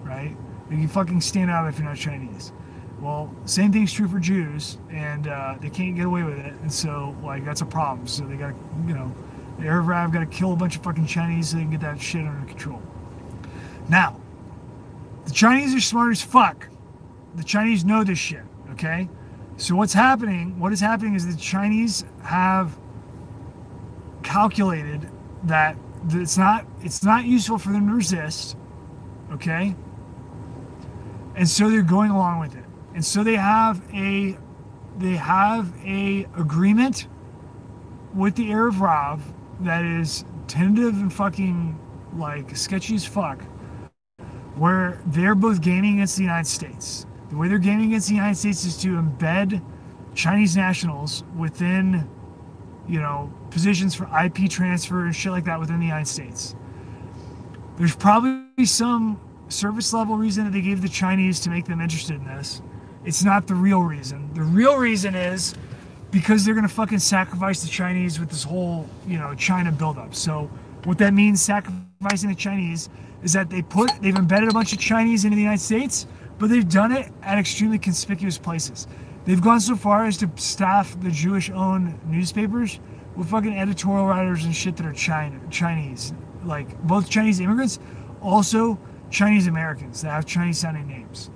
right? You fucking stand out if you're not Chinese. Well, same thing's true for Jews, and they can't get away with it, and so like that's a problem. So they gotta, you know, the Arab Rav gotta kill a bunch of fucking Chinese so they can get that shit under control. Now, the Chinese are smart as fuck. The Chinese know this shit, okay? So what is happening is the Chinese have calculated that it's not useful for them to resist, okay? And so they're going along with it. And so they have a agreement with the Arab Rav that is tentative and fucking like sketchy as fuck, where they're both gaming against the United States. The way they're gaming against the United States is to embed Chinese nationals within, you know, positions for IP transfer and shit like that within the United States. There's probably some surface level reason that they gave the Chinese to make them interested in this. It's not the real reason. The real reason is because they're going to fucking sacrifice the Chinese with this whole, you know, China buildup. So what that means, sacrificing the Chinese, is that they've embedded a bunch of Chinese into the United States, but they've done it at extremely conspicuous places. They've gone so far as to staff the Jewish-owned newspapers with fucking editorial writers and shit that are Chinese, like both Chinese immigrants, also Chinese Americans that have Chinese sounding names.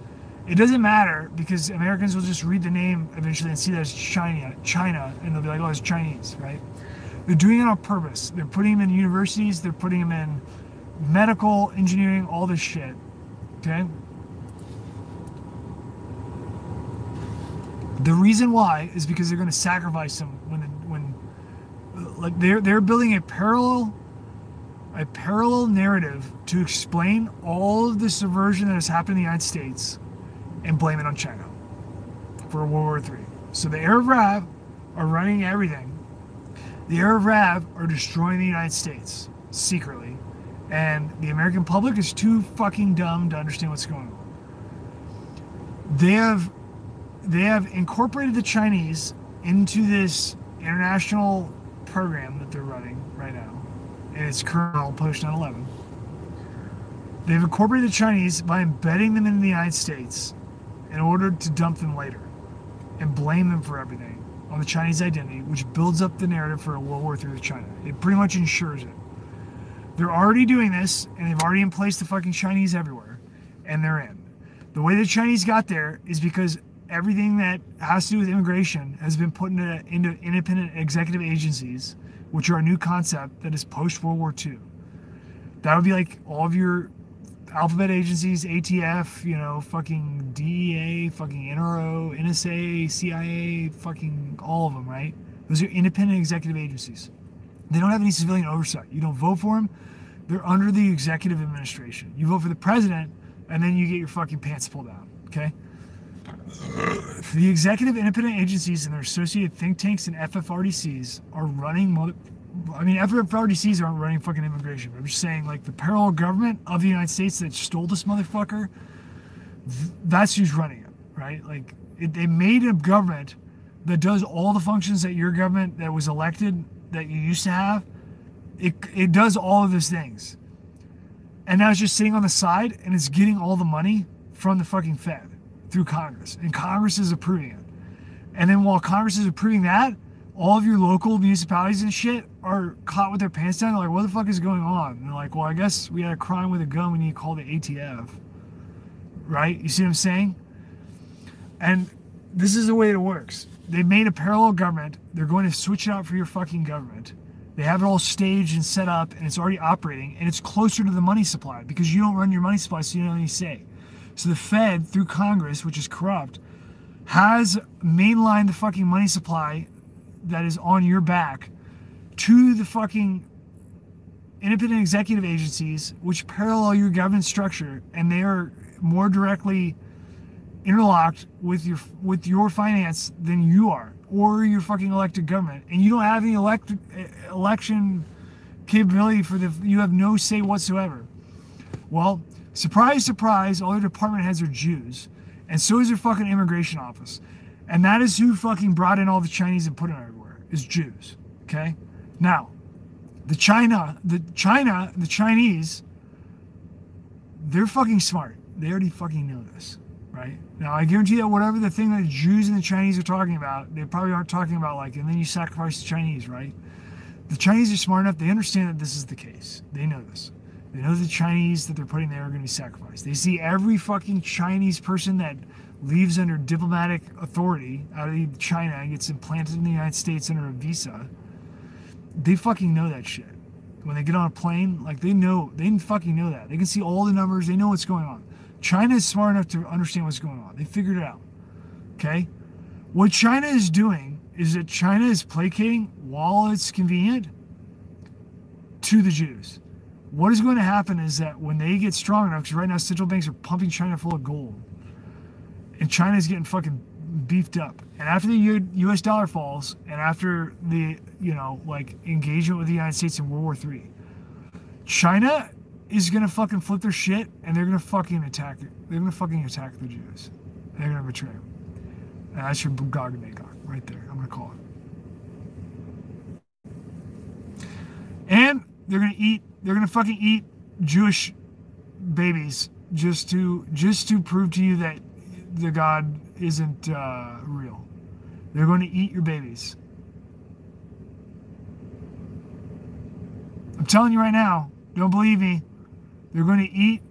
It doesn't matter because Americans will just read the name eventually and see that it's China, and they'll be like, oh, it's Chinese, right? They're doing it on purpose. They're putting them in universities. They're putting them in medical, engineering, all this shit. Okay? The reason why is because they're going to sacrifice them when like they're building a parallel narrative to explain all of the subversion that has happened in the United States and blame it on China for World War III. So the Arab Rab are running everything. The Arab Rab are destroying the United States secretly, and the American public is too fucking dumb to understand what's going on. They have incorporated the Chinese into this international program that they're running right now, and it's currently post 9/11. They've incorporated the Chinese by embedding them in the United States in order to dump them later and blame them for everything on the Chinese identity, which builds up the narrative for a World War III with China. It pretty much ensures it. They're already doing this, and they've already emplaced the fucking Chinese everywhere, and they're in. The way the Chinese got there is because everything that has to do with immigration has been put into independent executive agencies, which are a new concept that is post-World War II. That would be like all of your alphabet agencies, ATF, you know, fucking DEA, fucking NRO, NSA, CIA, fucking all of them, right? Those are independent executive agencies. They don't have any civilian oversight. You don't vote for them. They're under the executive administration. You vote for the president, and then you get your fucking pants pulled down, okay? The executive independent agencies and their associated think tanks and FFRDCs are running FFRDCs aren't running fucking immigration. I'm just saying, like, the parallel government of the United States that stole this motherfucker, that's who's running it, right? Like, they made a government that does all the functions that your government that was elected, that you used to have. It does all of those things. And now it's just sitting on the side, and it's getting all the money from the fucking Fed through Congress. And Congress is approving it. And then while Congress is approving that, all of your local municipalities and shit are caught with their pants down. They're like, what the fuck is going on? And they're like, well, I guess we had a crime with a gun. We need to call the ATF. Right? You see what I'm saying? And this is the way it works. They made a parallel government. They're going to switch it out for your fucking government. They have it all staged and set up, and it's already operating, and it's closer to the money supply because you don't run your money supply, so you don't have any say. So the Fed, through Congress, which is corrupt, has mainlined the fucking money supply that is on your back to the fucking independent executive agencies, which parallel your government structure, and they are more directly interlocked with your finance than you are, or your fucking elected government, and you don't have any election capability you have no say whatsoever. Well, surprise, surprise, all their department heads are Jews, and so is their fucking immigration office. And that is who fucking brought in all the Chinese and put them everywhere, is Jews. Okay? Now, the Chinese, they're fucking smart. They already fucking know this, right? Now, I guarantee that whatever the thing that the Jews and the Chinese are talking about, they probably aren't talking about, like, and then you sacrifice the Chinese, right? The Chinese are smart enough. They understand that this is the case. They know this. They know the Chinese that they're putting there are going to be sacrificed. They see every fucking Chinese person that leaves under diplomatic authority out of China and gets implanted in the United States under a visa. They fucking know that shit. When they get on a plane, like, they fucking know that. They can see all the numbers. They know what's going on. China is smart enough to understand what's going on. They figured it out. Okay? What China is doing is that China is placating, while it's convenient, to the Jews. What is going to happen is that when they get strong enough, because right now central banks are pumping China full of gold, and China is getting fucking beefed up. And after the U.S. dollar falls, and after the, engagement with the United States in World War III, China is going to fucking flip their shit, and they're going to fucking attack it. They're going to fucking attack the Jews. They're going to betray them. And that's your Gog and Magog right there. I'm going to call it. And they're going to fucking eat Jewish babies just to prove to you that the God isn't real. They're going to eat your babies. I'm telling you right now, don't believe me. They're going to eat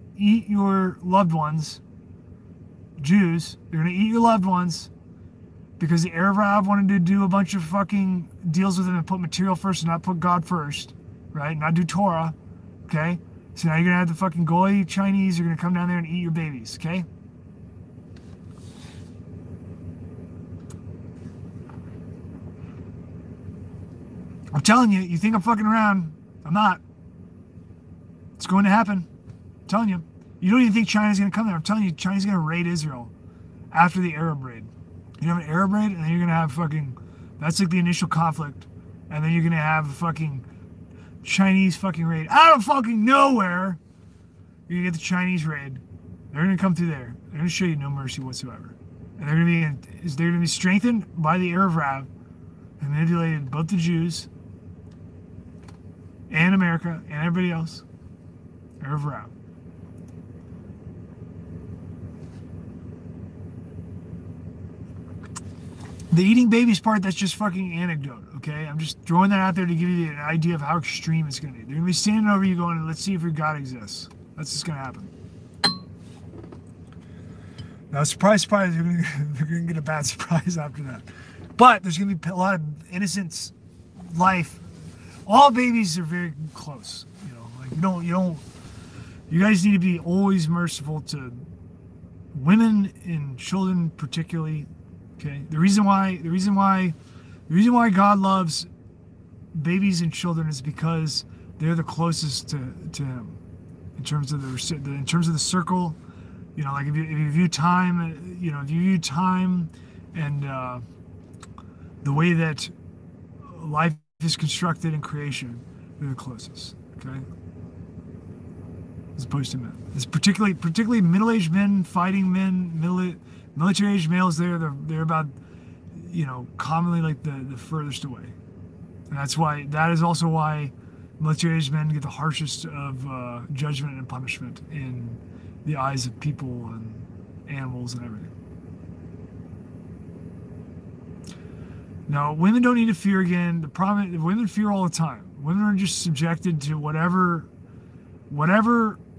your loved ones, Jews. They're going to eat your loved ones because the Arab Rav wanted to do a bunch of fucking deals with them and put material first and not put God first, right? Not do Torah, okay? So now you're going to have the fucking Goy Chinese are going to come down there and eat your babies, okay? I'm telling you, you think I'm fucking around. I'm not. It's going to happen. I'm telling you. You don't even think China's going to come there. I'm telling you, China's going to raid Israel after the Arab raid. You have an Arab raid, and then you're going to have fucking... That's like the initial conflict. And then you're going to have a fucking Chinese fucking raid. Out of fucking nowhere, you're going to get the Chinese raid. They're going to come through there. They're going to show you no mercy whatsoever. And they're going to be strengthened by the Arab Rav and manipulated both the Jews and America and everybody else. Arab Rav. The eating babies part, that's just fucking anecdote, okay? I'm just throwing that out there to give you an idea of how extreme it's going to be. They're going to be standing over you going, let's see if your God exists. That's just going to happen. Now, surprise, they're going to get a bad surprise after that. But there's going to be a lot of innocent life. All babies are very close, you know. Like you guys need to be always merciful to women and children, particularly. Okay, the reason why God loves babies and children is because they're the closest to Him in terms of the circle. You know, like if you view time, you know, if you view time and the way that life is constructed in creation, they're the closest. Okay, as opposed to men. It's particularly middle-aged men, fighting men, military-aged males. They're about, you know, commonly like the furthest away, and that is also why military-aged men get the harshest of judgment and punishment in the eyes of people and animals and everything. Now, women don't need to fear again. The problem is women fear all the time. Women are just subjected to whatever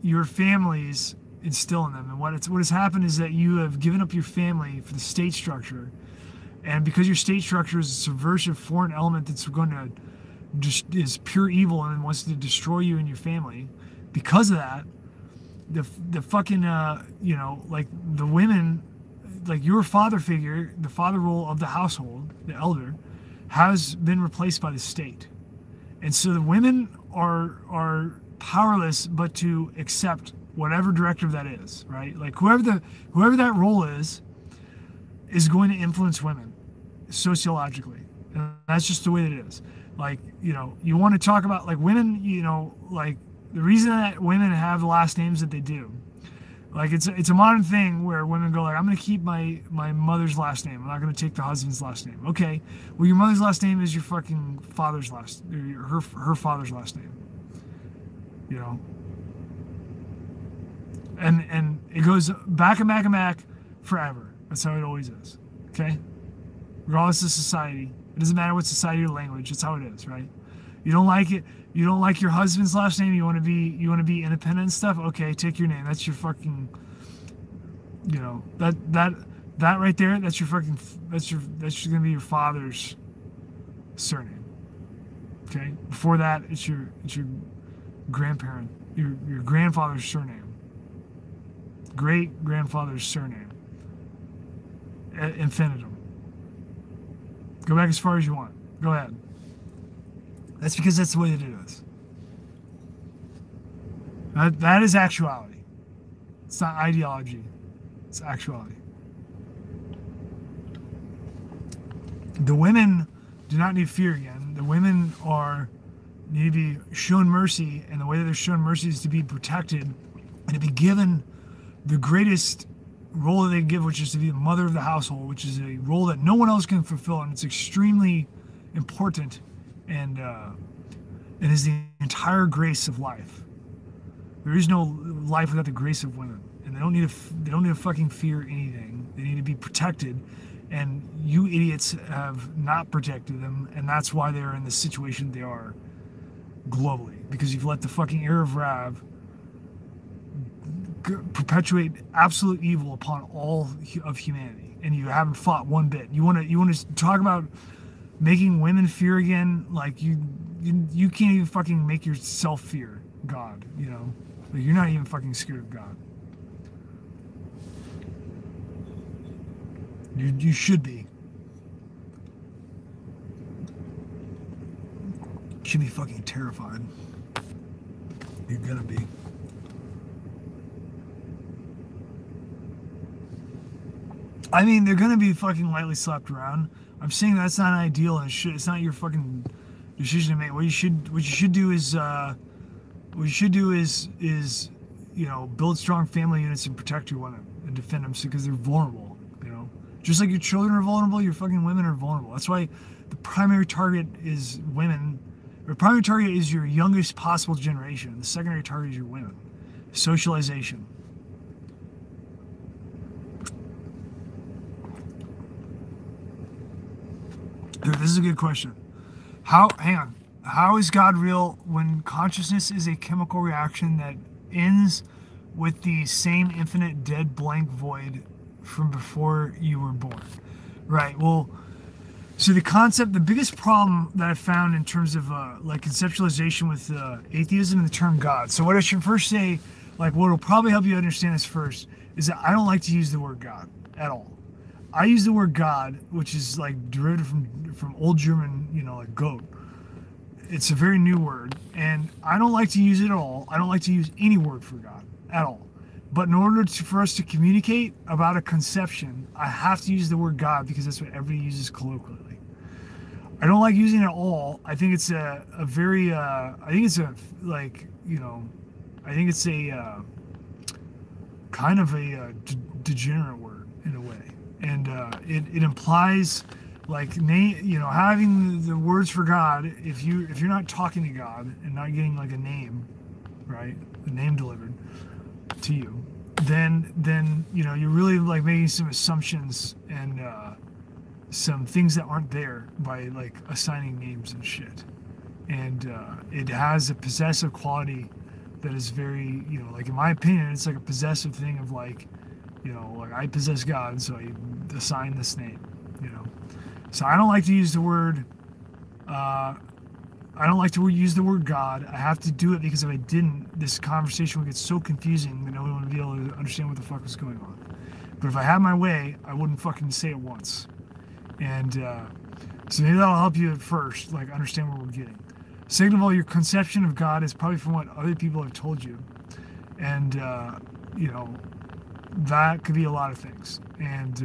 your families instill in them. And what has happened is that you have given up your family for the state structure. And because your state structure is a subversive foreign element that's going to just is pure evil and wants to destroy you and your family, because of that, the fucking you know, like the women, like your father figure, the father role of the household, the elder, has been replaced by the state. And so the women are powerless but to accept whatever directive that is, right? Like whoever that role is going to influence women sociologically. And that's just the way it is. Like, you know, you want to talk about like women, you know, like the reason that women have the last names that they do, like it's a modern thing where women go like, I'm going to keep my mother's last name. I'm not going to take the husband's last name. Okay, well your mother's last name is your fucking father's her father's last name. You know, and it goes back and back and back forever. That's how it always is. Okay, regardless of society, it doesn't matter what society or language. It's how it is, right? You don't like it. You don't like your husband's last name. You want to be independent and stuff. Okay, take your name. That's your fucking. You know, that right there. That's your fucking. That's gonna be your father's surname. Okay. Before that, it's your grandparent, your grandfather's surname. Great grandfather's surname. Infinitum. Go back as far as you want. Go ahead. That's because that's the way that it is. That is actuality. It's not ideology. It's actuality. The women do not need fear again. The women need to be shown mercy, and the way that they're shown mercy is to be protected and to be given the greatest role that they give, which is to be the mother of the household, which is a role that no one else can fulfill, and it's extremely important and is the entire grace of life. There is no life without the grace of women, and they don't need to fucking fear anything. They need to be protected, and you idiots have not protected them, and that's why they're in the situation they are. globally, because you've let the fucking Arab Rav perpetuate absolute evil upon all of humanity, and you haven't fought one bit. You want to talk about making women fear again? Like you can't even fucking make yourself fear God. You know, like you're not even fucking scared of God. You should be. You should be fucking terrified. You're gonna be. I mean, they're gonna be fucking lightly slapped around. I'm saying that's not ideal, and it's not your fucking decision to make. What you should do is, you know, build strong family units and protect your women and defend them, because they're vulnerable. You know, just like your children are vulnerable, your fucking women are vulnerable. That's why the primary target is women. The primary target is your youngest possible generation. The secondary target is your women. Socialization. This is a good question. Hang on. How is God real when consciousness is a chemical reaction that ends with the same infinite dead blank void from before you were born? Right. Well, so the biggest problem that I found in terms of like conceptualization with atheism and the term God. So what I should first say, like what will probably help you understand this first, is that I don't like to use the word God at all. I use the word God, which is like derived from Old German, you know, like goat. It's a very new word, and I don't like to use it at all. I don't like to use any word for God at all. But in order for us to communicate about a conception, I have to use the word God, because that's what everybody uses colloquially. I don't like using it at all. I think it's I think it's a kind of a degenerate word in a way. And it implies like having the words for God. If you're not talking to God and not getting like a name, right, the name delivered to you, then you know you're really like making some assumptions and some things that aren't there by like assigning names and shit. And it has a possessive quality that is very, you know, like in my opinion, it's like a possessive thing of like, you know, like I possess God, so I assign this name, you know. So I don't like to use the word, use the word God. I have to do it, because if I didn't, this conversation would get so confusing that no one would be able to understand what the fuck was going on. But if I had my way, I wouldn't fucking say it once. And so maybe that'll help you at first, like understand what we're getting. Second of all, your conception of God is probably from what other people have told you. And, you know, that could be a lot of things. And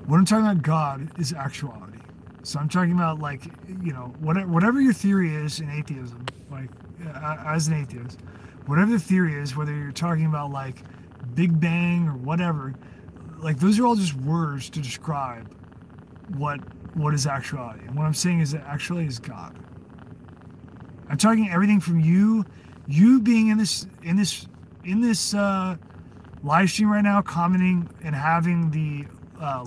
what I'm talking about God is actuality. So I'm talking about, like, you know, whatever your theory is in atheism, like as an atheist, whatever the theory is, whether you're talking about like Big Bang or whatever, like those are all just words to describe what is actuality. And what I'm saying is that actuality is God. I'm talking everything from you being in this live stream right now, commenting and having the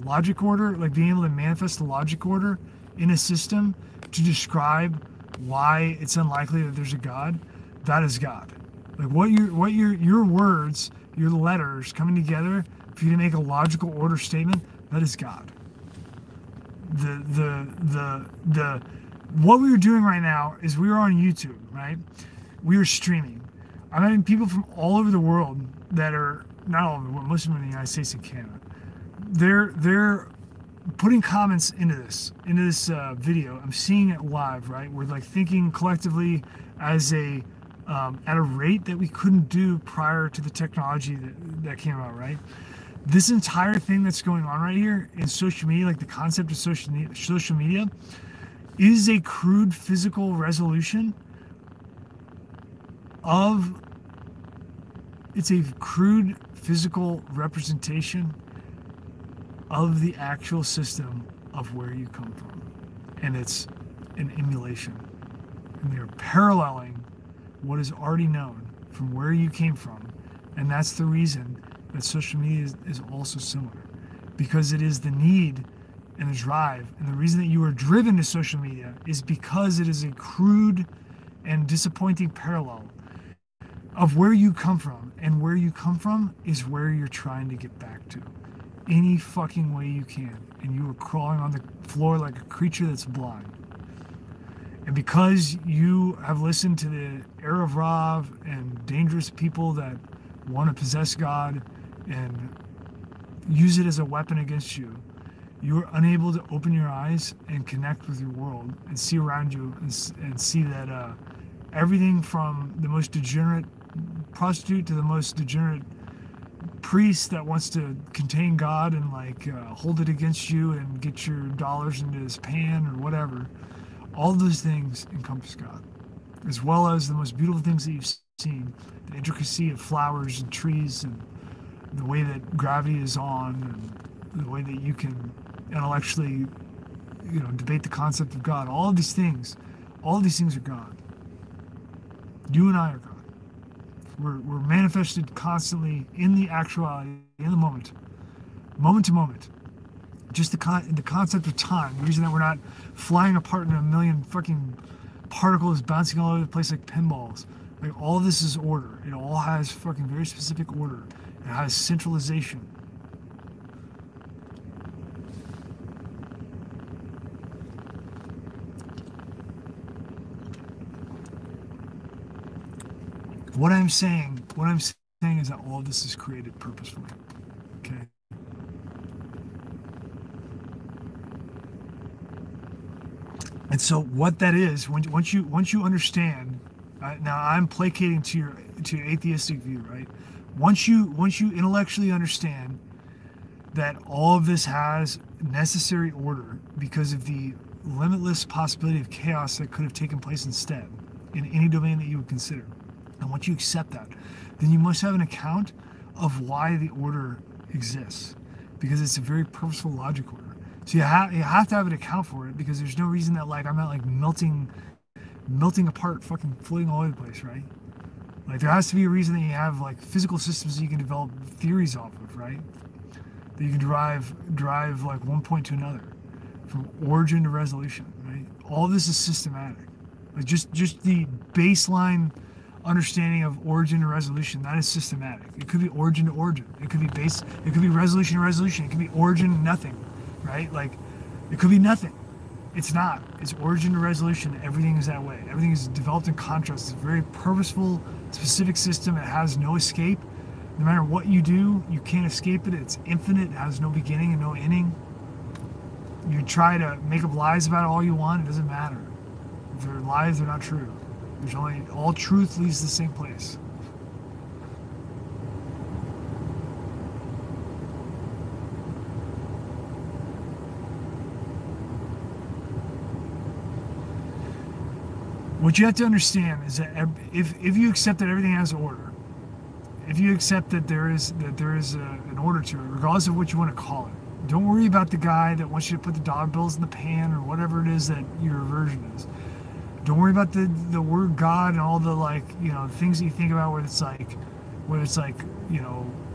logic order, like being able to manifest the logic order in a system to describe why it's unlikely that there's a God. That is God. Like what your words, your letters coming together for you to make a logical order statement, that is God. What we were doing right now is we were on YouTube, right? We were streaming. I'm having people from all over the world that are, not all over the world, most of them in the United States and Canada. They're putting comments into this video. I'm seeing it live, right? We're like thinking collectively as at a rate that we couldn't do prior to the technology that came out, right? This entire thing that's going on right here in social media, like the concept of social media, is a crude physical resolution of, it's a crude physical representation of the actual system of where you come from. And it's an emulation. And they're paralleling what is already known from where you came from. And that's the reason that social media is also similar. Because it is the need and the drive, and the reason that you are driven to social media is because it is a crude and disappointing parallel of where you come from, and where you come from is where you're trying to get back to any fucking way you can, and you are crawling on the floor like a creature that's blind. And because you have listened to the Erev Rav and dangerous people that want to possess God and use it as a weapon against you, you are unable to open your eyes and connect with your world and see around you and see that everything from the most degenerate prostitute to the most degenerate priest that wants to contain God and hold it against you and get your dollars into his pan or whatever, all those things encompass God, as well as the most beautiful things that you've seen, the intricacy of flowers and trees and the way that gravity is on and the way that you can intellectually, debate the concept of God. All of these things are God. You and I are God. We're manifested constantly in the actuality, in the moment to moment. Just the concept of time, the reason that we're not flying apart in a million fucking particles bouncing all over the place like pinballs. Like, all of this is order. It all has fucking very specific order. It has centralization. What I'm saying is that all of this is created purposefully. Okay. And so what that is, once you understand, now I'm placating to your atheistic view, right? Once you intellectually understand that all of this has necessary order because of the limitless possibility of chaos that could have taken place instead in any domain that you would consider. And once you accept that, then you must have an account of why the order exists, because it's a very purposeful logic order. So you have to have an account for it, because there's no reason that I'm not melting apart, fucking floating all over the place, right? There has to be a reason that you have physical systems that you can develop theories off of, right? That you can drive one point to another, from origin to resolution, right? All this is systematic. Just the baseline understanding of origin to resolution, that is systematic. It could be origin to origin. It could be resolution to resolution. It could be origin to nothing, right? It could be nothing. It's not. It's origin to resolution. Everything is that way. Everything is developed in contrast. It's a very purposeful, specific system. It has no escape. No matter what you do, you can't escape it. It's infinite. It has no beginning and no ending. You try to make up lies about it all you want. It doesn't matter. If they're lies, they're not true. All truth leads to the same place. What you have to understand is that if you accept that everything has order, if you accept that there is an order to it, regardless of what you want to call it, don't worry about the guy that wants you to put the dollar bills in the pan or whatever it is that your aversion is. Don't worry about the word God and all the things that you think about, whether it's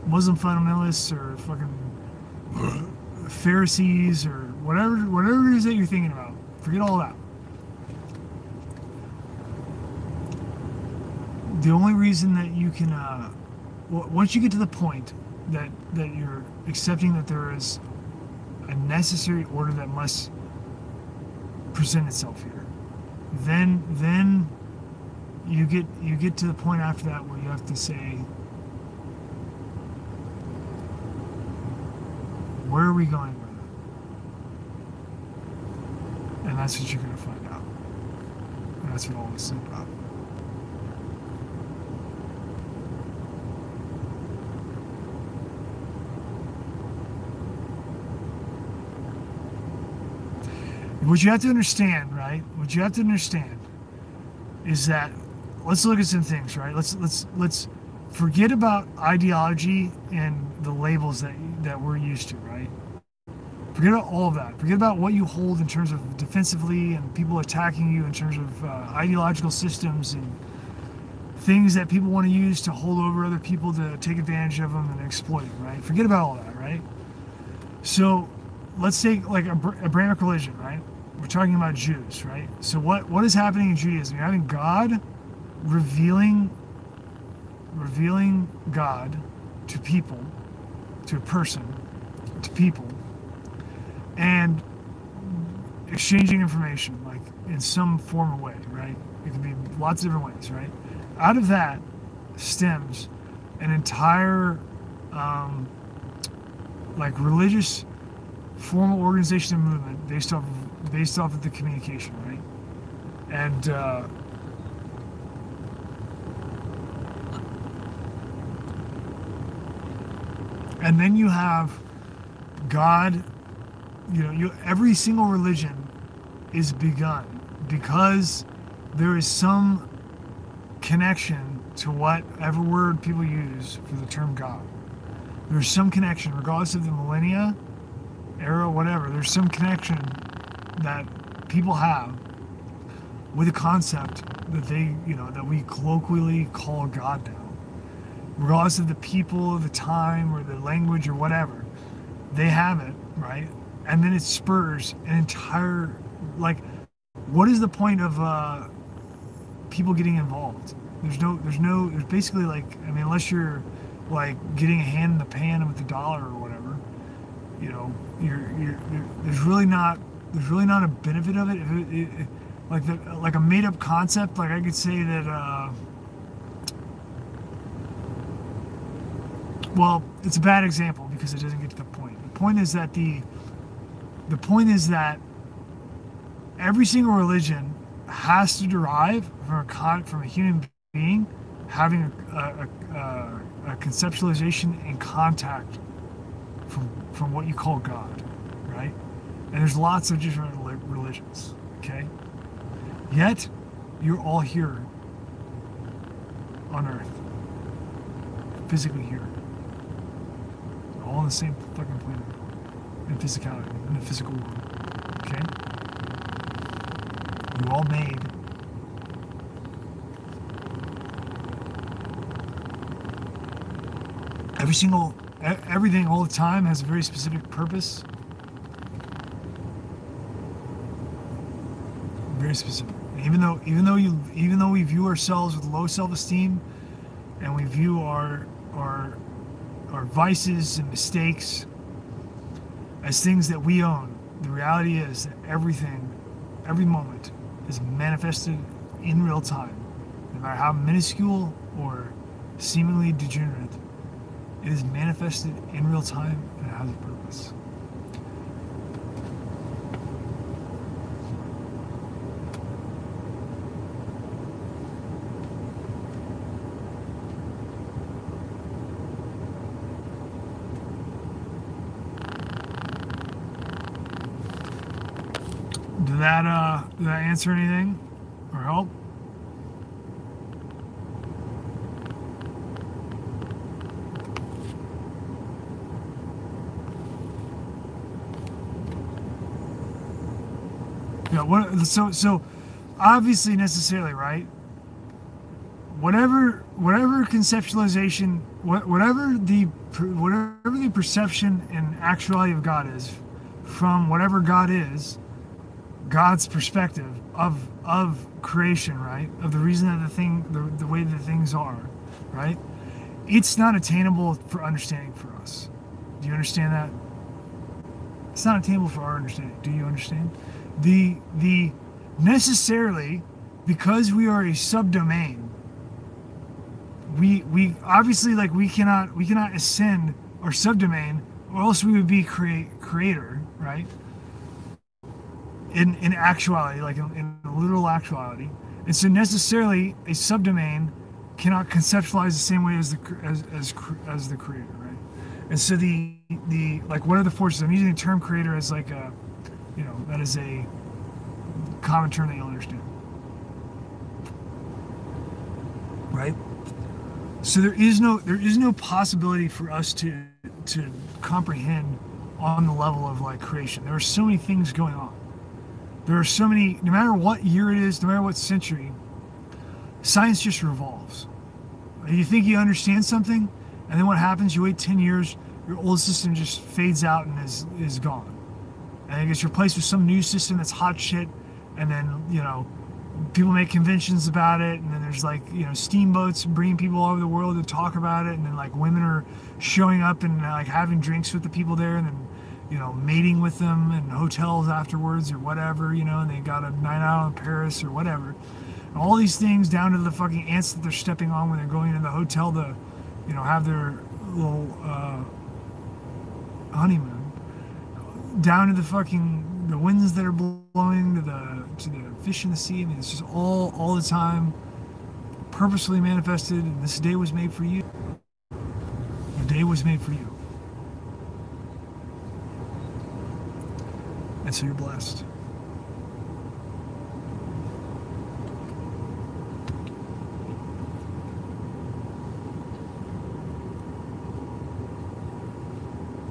Muslim fundamentalists or fucking Pharisees or whatever it is that you're thinking about. Forget all that. The only reason that you can, once you get to the point that you're accepting that there is a necessary order that must present itself here, then you get to the point after that where you have to say, where are we going with it? And that's what you're going to find out. And that's what all this is about. What you have to understand, right? What you have to understand is that, let's look at some things, right? Let's forget about ideology and the labels that we're used to, right? Forget about all of that. Forget about what you hold in terms of defensively and people attacking you in terms of ideological systems and things that people want to use to hold over other people to take advantage of them and exploit them, right? Forget about all that, right? So let's take Abrahamic religion, right? we're talking about Jews, right? So what is happening in Judaism? You're having God revealing God to people, to a person, to people, and exchanging information, like in some form or way, right? It can be lots of different ways, right? Out of that stems an entire like religious formal organization and movement based off of the communication, right? And then you have God. Every single religion is begun because there is some connection to whatever word people use for the term God. There's some connection, regardless of the millennia, era, whatever. There's some connection that people have with a concept that that we colloquially call God now. Regardless of the people, the time, or the language, or whatever, they have it, right? And then it spurs an entire, like, what is the point of people getting involved? There's basically, like, I mean, unless you're like getting a hand in the pan with the dollar or whatever, there's really not a benefit of it. Like a made up concept, like I could say that well, it's a bad example because it doesn't get to the point. The point is that every single religion has to derive from a human being having a conceptualization and contact from what you call God, right? And there's lots of different religions, okay? Yet, you're all here on Earth, physically here. We're all on the same fucking planet, in physicality, in the physical world, okay? You all made everything all the time has a very specific purpose. Very specific. Even though we view ourselves with low self-esteem, and we view our vices and mistakes as things that we own, the reality is that every moment is manifested in real time, no matter how minuscule or seemingly degenerate. It is manifested in real time and it has a purpose. Did that answer anything or help? Yeah. So obviously, necessarily, right? Whatever conceptualization, whatever the perception and actuality of God is, from whatever God is, God's perspective of creation, right? Of the reason that the way that things are, right? It's not attainable for understanding for us. Do you understand that? It's not attainable for our understanding. Do you understand? The necessarily, because we are a subdomain, we obviously, like, we cannot ascend our subdomain, or else we would be creator, right? In actuality, like in literal actuality. And so necessarily a subdomain cannot conceptualize the same way as the creator, right? And so the like, what are the forces? I'm using the term creator as like a, that is a common term that you'll understand, right? So there is no possibility for us to comprehend on the level of, like, creation. There are so many things going on. There are so many, no matter what year it is, no matter what century, science just revolves. You think you understand something, and then what happens? You wait 10 years, your old system just fades out and is gone. and it gets replaced with some new system that's hot shit, and then, you know, people make conventions about it, and then there's like, you know, steamboats bringing people all over the world to talk about it, and then like women are showing up and like having drinks with the people there, and then, you know, mating with them in hotels afterwards or whatever, you know, and they got a night out in Paris or whatever. And all these things down to the fucking ants that they're stepping on when they're going into the hotel to, you know, have their little honeymoon, down to the fucking the winds that are blowing to the fish in the sea. I mean, it's just all the time purposely manifested, and this day was made for you. The day was made for you. And so you're blessed.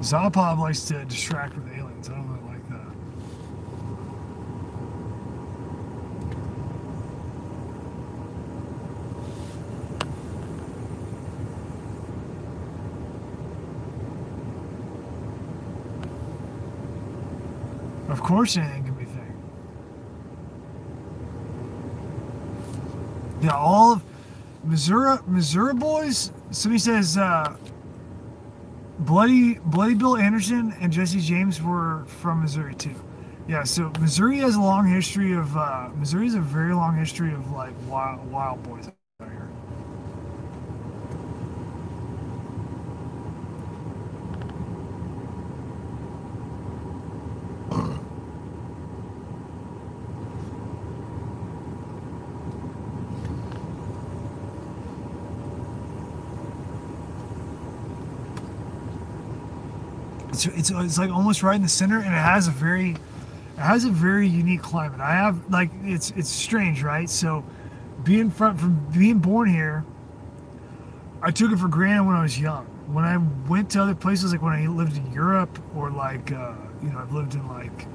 Zapov likes to distract with aliens. I don't really like that. Of course anything can be thing. Yeah, all of Missouri boys, somebody says Bloody Bill Anderson and Jesse James were from Missouri too. Yeah, so Missouri has a long history of Missouri has a very long history of like wild boys out here. It's like almost right in the center, and it has a very unique climate. I have like it's strange, right? So being born here, I took it for granted when I was young. When I went to other places, like when I lived in Europe, or like you know, I've lived in like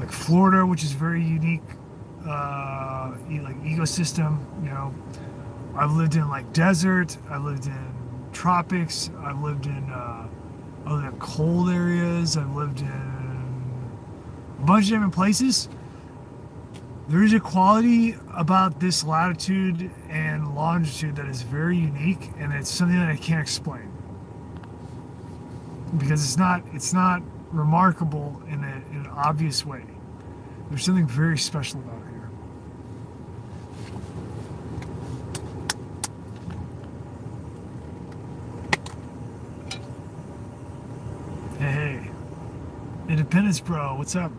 Florida, which is very unique, like ecosystem. You know, I've lived in like desert. I've lived in tropics. I've lived in other cold areas. I've lived in a bunch of different places. There is a quality about this latitude and longitude that is very unique, and it's something that I can't explain because it's not remarkable in an obvious way. There's something very special about it here. Hey, Independence, bro. What's up?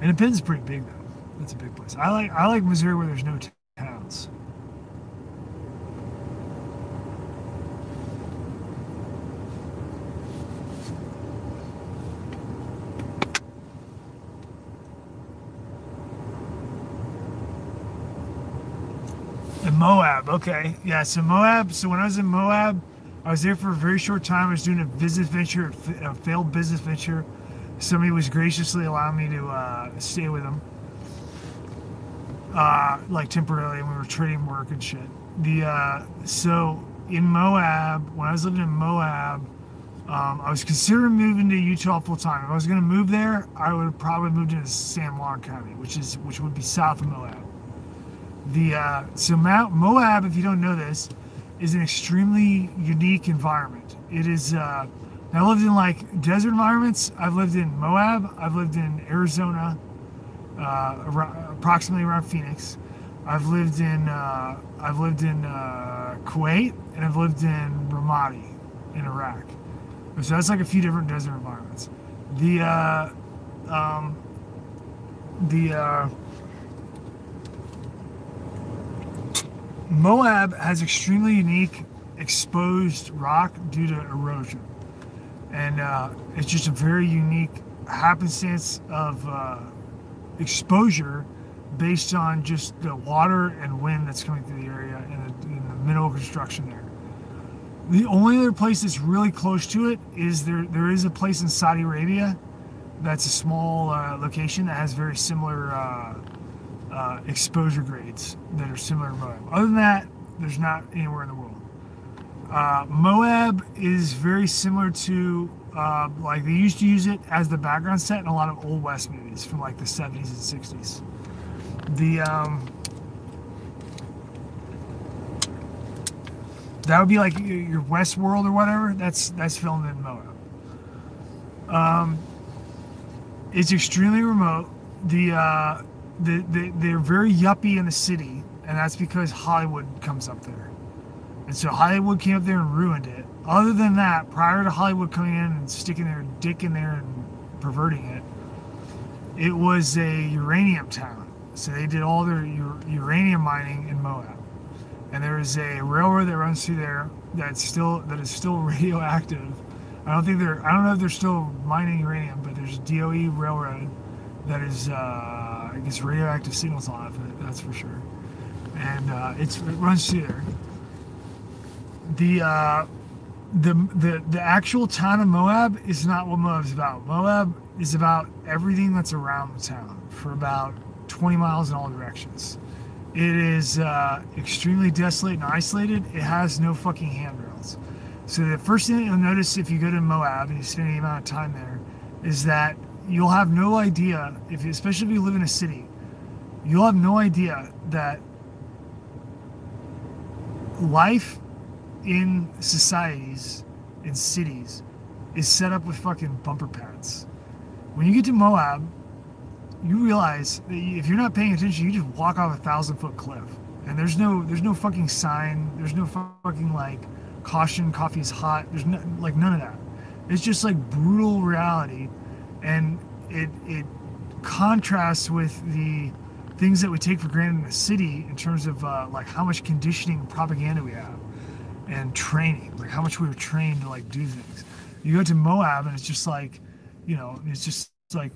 Independence is pretty big though. That's a big place. I like Missouri where there's no towns. And Moab, okay. Yeah, so Moab, so when I was in Moab, I was there for a very short time. I was doing a business venture, a failed business venture. Somebody was graciously allowing me to stay with them, like temporarily, and we were trading work and shit. So in Moab, when I was living in Moab, I was considering moving to Utah full time. If I was going to move there, I would have probably moved into San Juan County, which would be south of Moab. So Moab, if you don't know this, is an extremely unique environment. It is. I lived in like desert environments. I've lived in Moab. I've lived in Arizona, approximately around Phoenix. I've lived in Kuwait, and I've lived in Ramadi in Iraq. So that's like a few different desert environments. Moab has extremely unique exposed rock due to erosion. And it's just a very unique happenstance of exposure based on just the water and wind that's coming through the area and the mineral construction there. The only other place that's really close to it is there is a place in Saudi Arabia that's a small location that has very similar exposure grades that are similar to Moab. Other than that, there's not anywhere in the world. Moab is very similar to like they used to use it as the background set in a lot of old West movies from like the 70s and 60s. The that would be like your Westworld or whatever. That's filmed in Moab. It's extremely remote. They're very yuppie in the city, and that's because Hollywood comes up there. And so Hollywood came up there and ruined it. Other than that, prior to Hollywood coming in and sticking their dick in there and perverting it, it was a uranium town. So they did all their uranium mining in Moab. And there is a railroad that runs through there that is still radioactive. I don't know if they're still mining uranium, but there's a DOE railroad that is I guess radioactive signals on it, that's for sure. And it runs through there. The actual town of Moab is not what Moab is about. Moab is about everything that's around the town for about 20 miles in all directions. It is extremely desolate and isolated. It has no fucking handrails. So the first thing that you'll notice if you go to Moab and you spend any amount of time there is that you'll have no idea, especially if you live in a city, you'll have no idea that life in societies, in cities, is set up with fucking bumper pads. When you get to Moab, you realize that if you're not paying attention, you just walk off a 1,000-foot cliff, and there's no fucking sign. There's no fucking like caution, coffee's hot. There's no, like none of that. It's just like brutal reality, and it contrasts with the things that we take for granted in the city in terms of like how much conditioning and propaganda we have. And training, like how much we were trained to like do things. You go to Moab and it's just like, it's just like,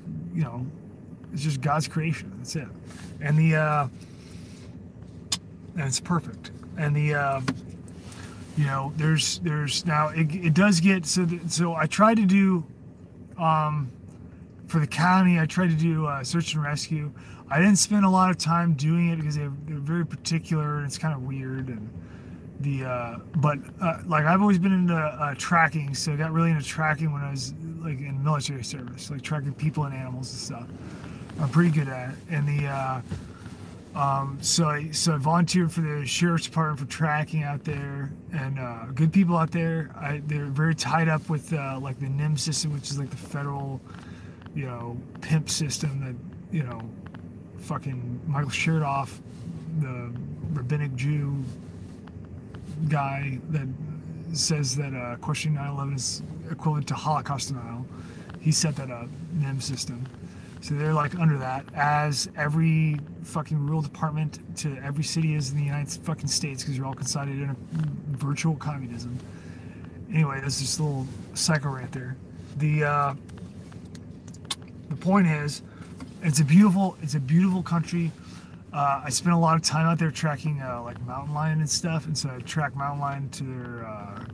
it's just God's creation. That's it. And and it's perfect. And there's now it does get so I try to do for the county. I tried to do search and rescue. I didn't spend a lot of time doing it because they're very particular and it's kind of weird and. Like I've always been into tracking, so I got really into tracking when I was like in military service, like tracking people and animals and stuff. I'm pretty good at it. And so I volunteered for the sheriff's department for tracking out there, and good people out there. They're very tied up with like the NIM system, which is like the federal, pimp system that fucking Michael Chertoff, the rabbinic Jew guy that says that questioning 9/11 is equivalent to Holocaust denial. He set that up, NIM system. So they're like under that, as every fucking rural department to every city is in the United fucking States, because you're all considered in a virtual communism. Anyway, that's just a little psycho rant there. The point is, it's a beautiful country. I spent a lot of time out there tracking like mountain lion and stuff, and so I track mountain lion to their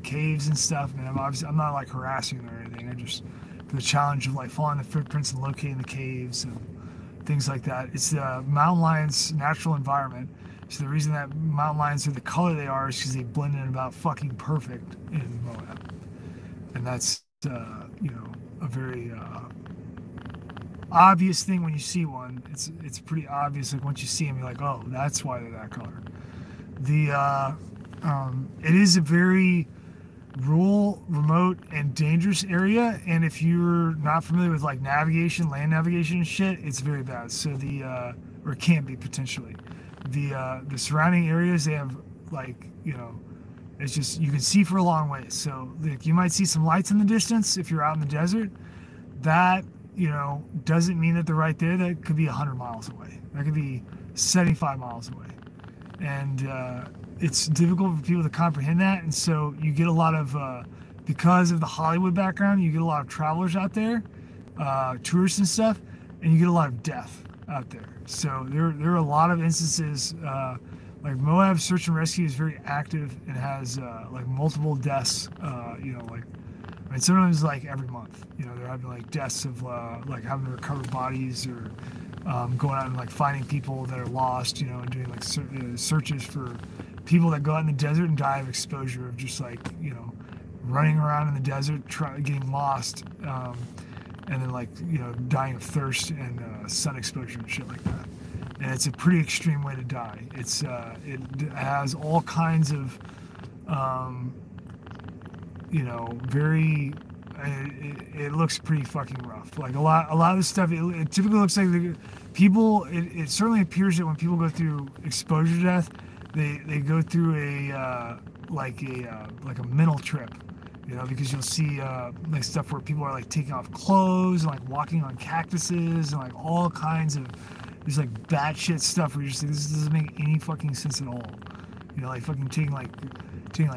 caves and stuff. And I'm not like harassing them or anything. I just for the challenge of like following the footprints and locating the caves and things like that. It's the mountain lion's natural environment. So the reason that mountain lions are the color they are is because they blend in about fucking perfect in Moab, and that's a very obvious thing when you see one. It's pretty obvious. Like once you see them, you're like, oh, that's why they're that color. It is a very rural, remote, and dangerous area. And if you're not familiar with like navigation, land navigation and shit, it's very bad. So or it can be potentially. The surrounding areas, they have like it's just you can see for a long ways. So like you might see some lights in the distance if you're out in the desert. That doesn't mean that they're right there. That could be 100 miles away. That could be 75 miles away. And it's difficult for people to comprehend that. And so you get a lot of, because of the Hollywood background, you get a lot of travelers out there, tourists and stuff, and you get a lot of death out there. So there are a lot of instances, like Moab Search and Rescue is very active and has like multiple deaths, sometimes like every month, they're having like deaths of like having to recover bodies or going out and like finding people that are lost, and doing like searches for people that go out in the desert and die of exposure of just like, running around in the desert, getting lost, and then like, dying of thirst and sun exposure and shit like that. And it's a pretty extreme way to die. It has all kinds of, very. It looks pretty fucking rough. Like a lot of the stuff. It typically looks like people. It certainly appears that when people go through exposure death, they go through a mental trip. Because you'll see like stuff where people are like taking off clothes and like walking on cactuses and like all kinds of just like batshit stuff where you're just like, this doesn't make any fucking sense at all. Like fucking taking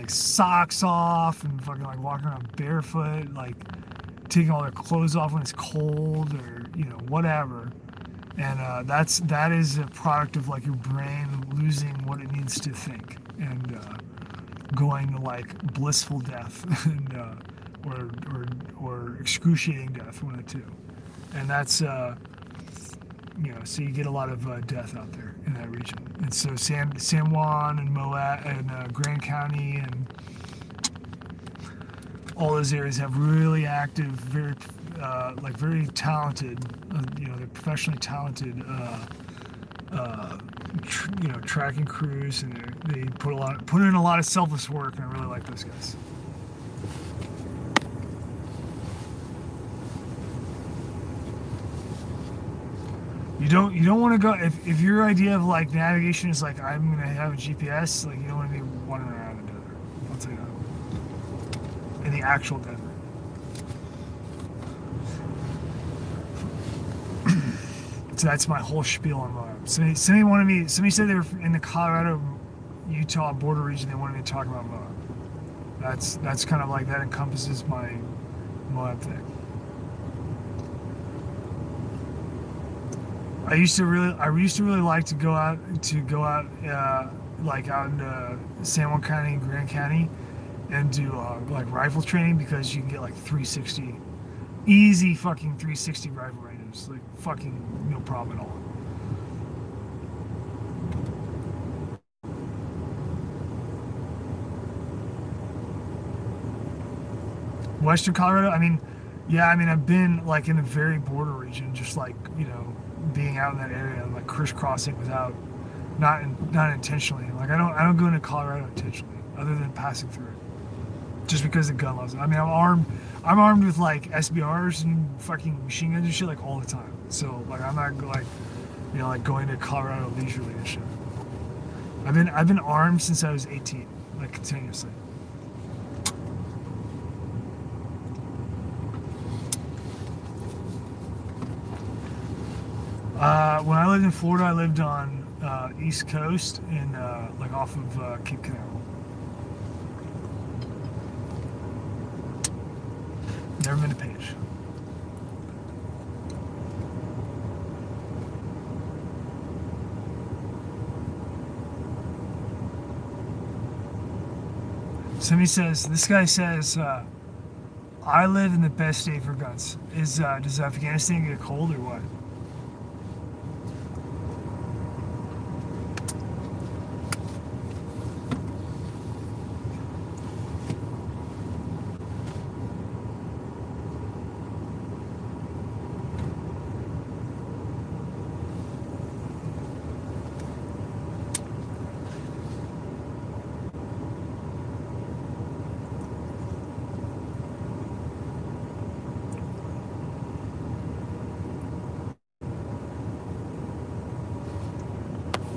socks off and fucking like walking around barefoot, like taking all their clothes off when it's cold or whatever. And that is a product of like your brain losing what it needs to think and going to like blissful death and or excruciating death, one of the two. And that's so you get a lot of death out there in that region. And so San Juan and Moab and Grand County and all those areas have really active, very very talented, they're professionally talented, tracking crews, and they put in a lot of selfless work, and I really like those guys. You don't want to go if your idea of like navigation is like I'm gonna have a GPS, like you don't want to be wandering around the desert. I'll tell you that. In the actual desert. So that's my whole spiel on Moab. Somebody said they were in the Colorado-Utah border region. They wanted me to talk about Moab. That's kind of like that encompasses my Moab thing. I used to really like to go out like out into San Juan County and Grand County and do like rifle training because you can get like 360, easy fucking 360 rifle ranges, like fucking no problem at all. Western Colorado, I've been like in a very border region, just like, being out in that area, like crisscrossing without, not intentionally. Like I don't go into Colorado intentionally, other than passing through it, just because of gun laws. I'm armed with like SBRs and fucking machine guns and shit like all the time. So like I'm not like going to Colorado leisurely and shit. I've been armed since I was 18, like continuously. When I lived in Florida, I lived on East Coast in like off of Cape Canaveral. Never been to Page. Somebody says, this guy says, I live in the best state for guns. Does Afghanistan get cold or what?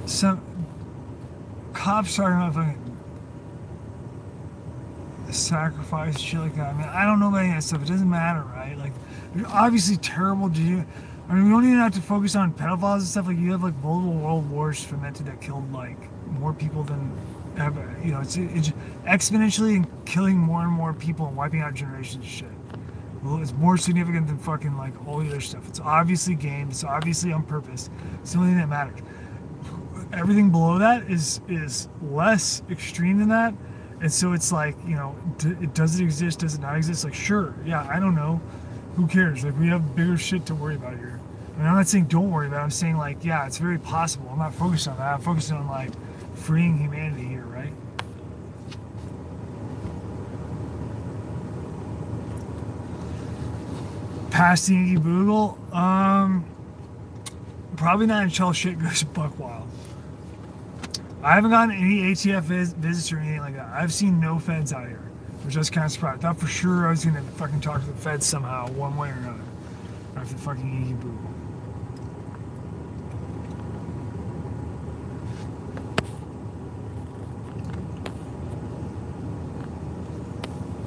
Some cops talking about fucking sacrifice, shit like that. I don't know about any of that stuff. It doesn't matter, right? Like, they're obviously terrible. We don't even have to focus on pedophiles and stuff. Like, you have like multiple world wars fermented that killed like more people than ever. It's exponentially killing more and more people and wiping out generations of shit. Well, it's more significant than fucking like all the other stuff. It's obviously gamed. It's obviously on purpose. It's the only thing that matters. Everything below that is less extreme than that, and so it's like, does it exist? Does it not exist? Like, sure, yeah, I don't know, who cares? Like, we have bigger shit to worry about here. I'm not saying don't worry about it. I'm saying like, yeah, it's very possible. I'm not focused on that. I'm focused on like freeing humanity here, right? Past the Yankee Boogle, probably not until shit goes buck wild. I haven't gotten any ATF visits or anything like that. I've seen no feds out here, which I was kind of surprised. I thought for sure I was gonna fucking talk to the feds somehow, one way or another, after the fucking Yankee Boogle.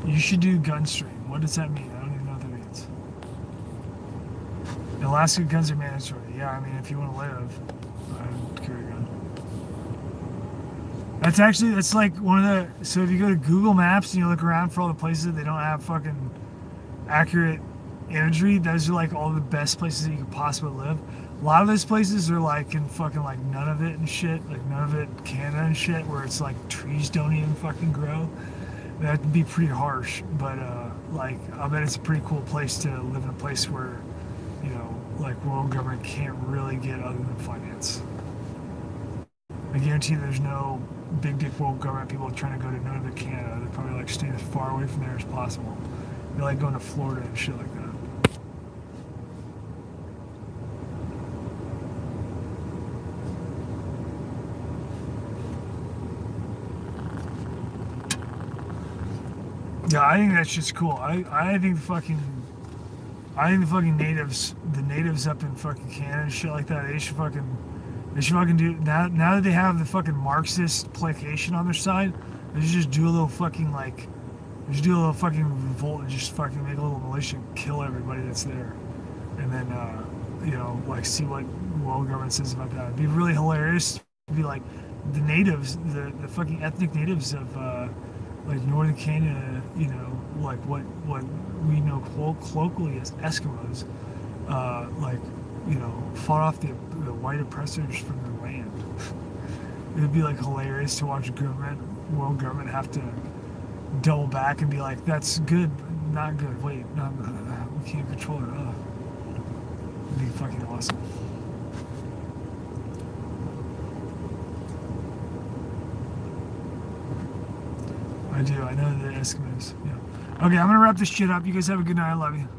You should do gun stream. What does that mean? I don't even know what that means. Alaska guns are mandatory. Yeah, I mean, if you want to live, I'd carry a gun. That's like one of the, so if you go to Google Maps and you look around for all the places that they don't have fucking accurate imagery, those are like all the best places that you could possibly live. A lot of those places are like in fucking like none of it and shit, like none of it Canada and shit, where it's like trees don't even fucking grow. That'd be pretty harsh, but like I bet it's a pretty cool place to live in, a place where, you know, like world government can't really get other than finance. I guarantee there's no big dick world government people trying to go to none of Canada. They're probably like staying as far away from there as possible. They're like going to Florida and shit like that. Yeah, I think that shit's cool. I think the fucking natives, the natives up in fucking Canada and shit like that, they should fucking do, now that they have the fucking Marxist placation on their side, they should just do a little fucking like, just do a little fucking revolt and just fucking make a little militia and kill everybody that's there. And then, you know, like see what world government says about that. It'd be really hilarious. It'd be like the natives, the fucking ethnic natives of, like northern Canada, you know, like what we know colloquially as Eskimos, like, you know, fought off the white oppressors from their land. It would be like hilarious to watch world government have to double back and be like, that's good, but not good. Wait, no, we can't control it. It'd be fucking awesome. I do. I know the Eskimos. Yeah. Okay, I'm gonna wrap this shit up. You guys have a good night. I love you.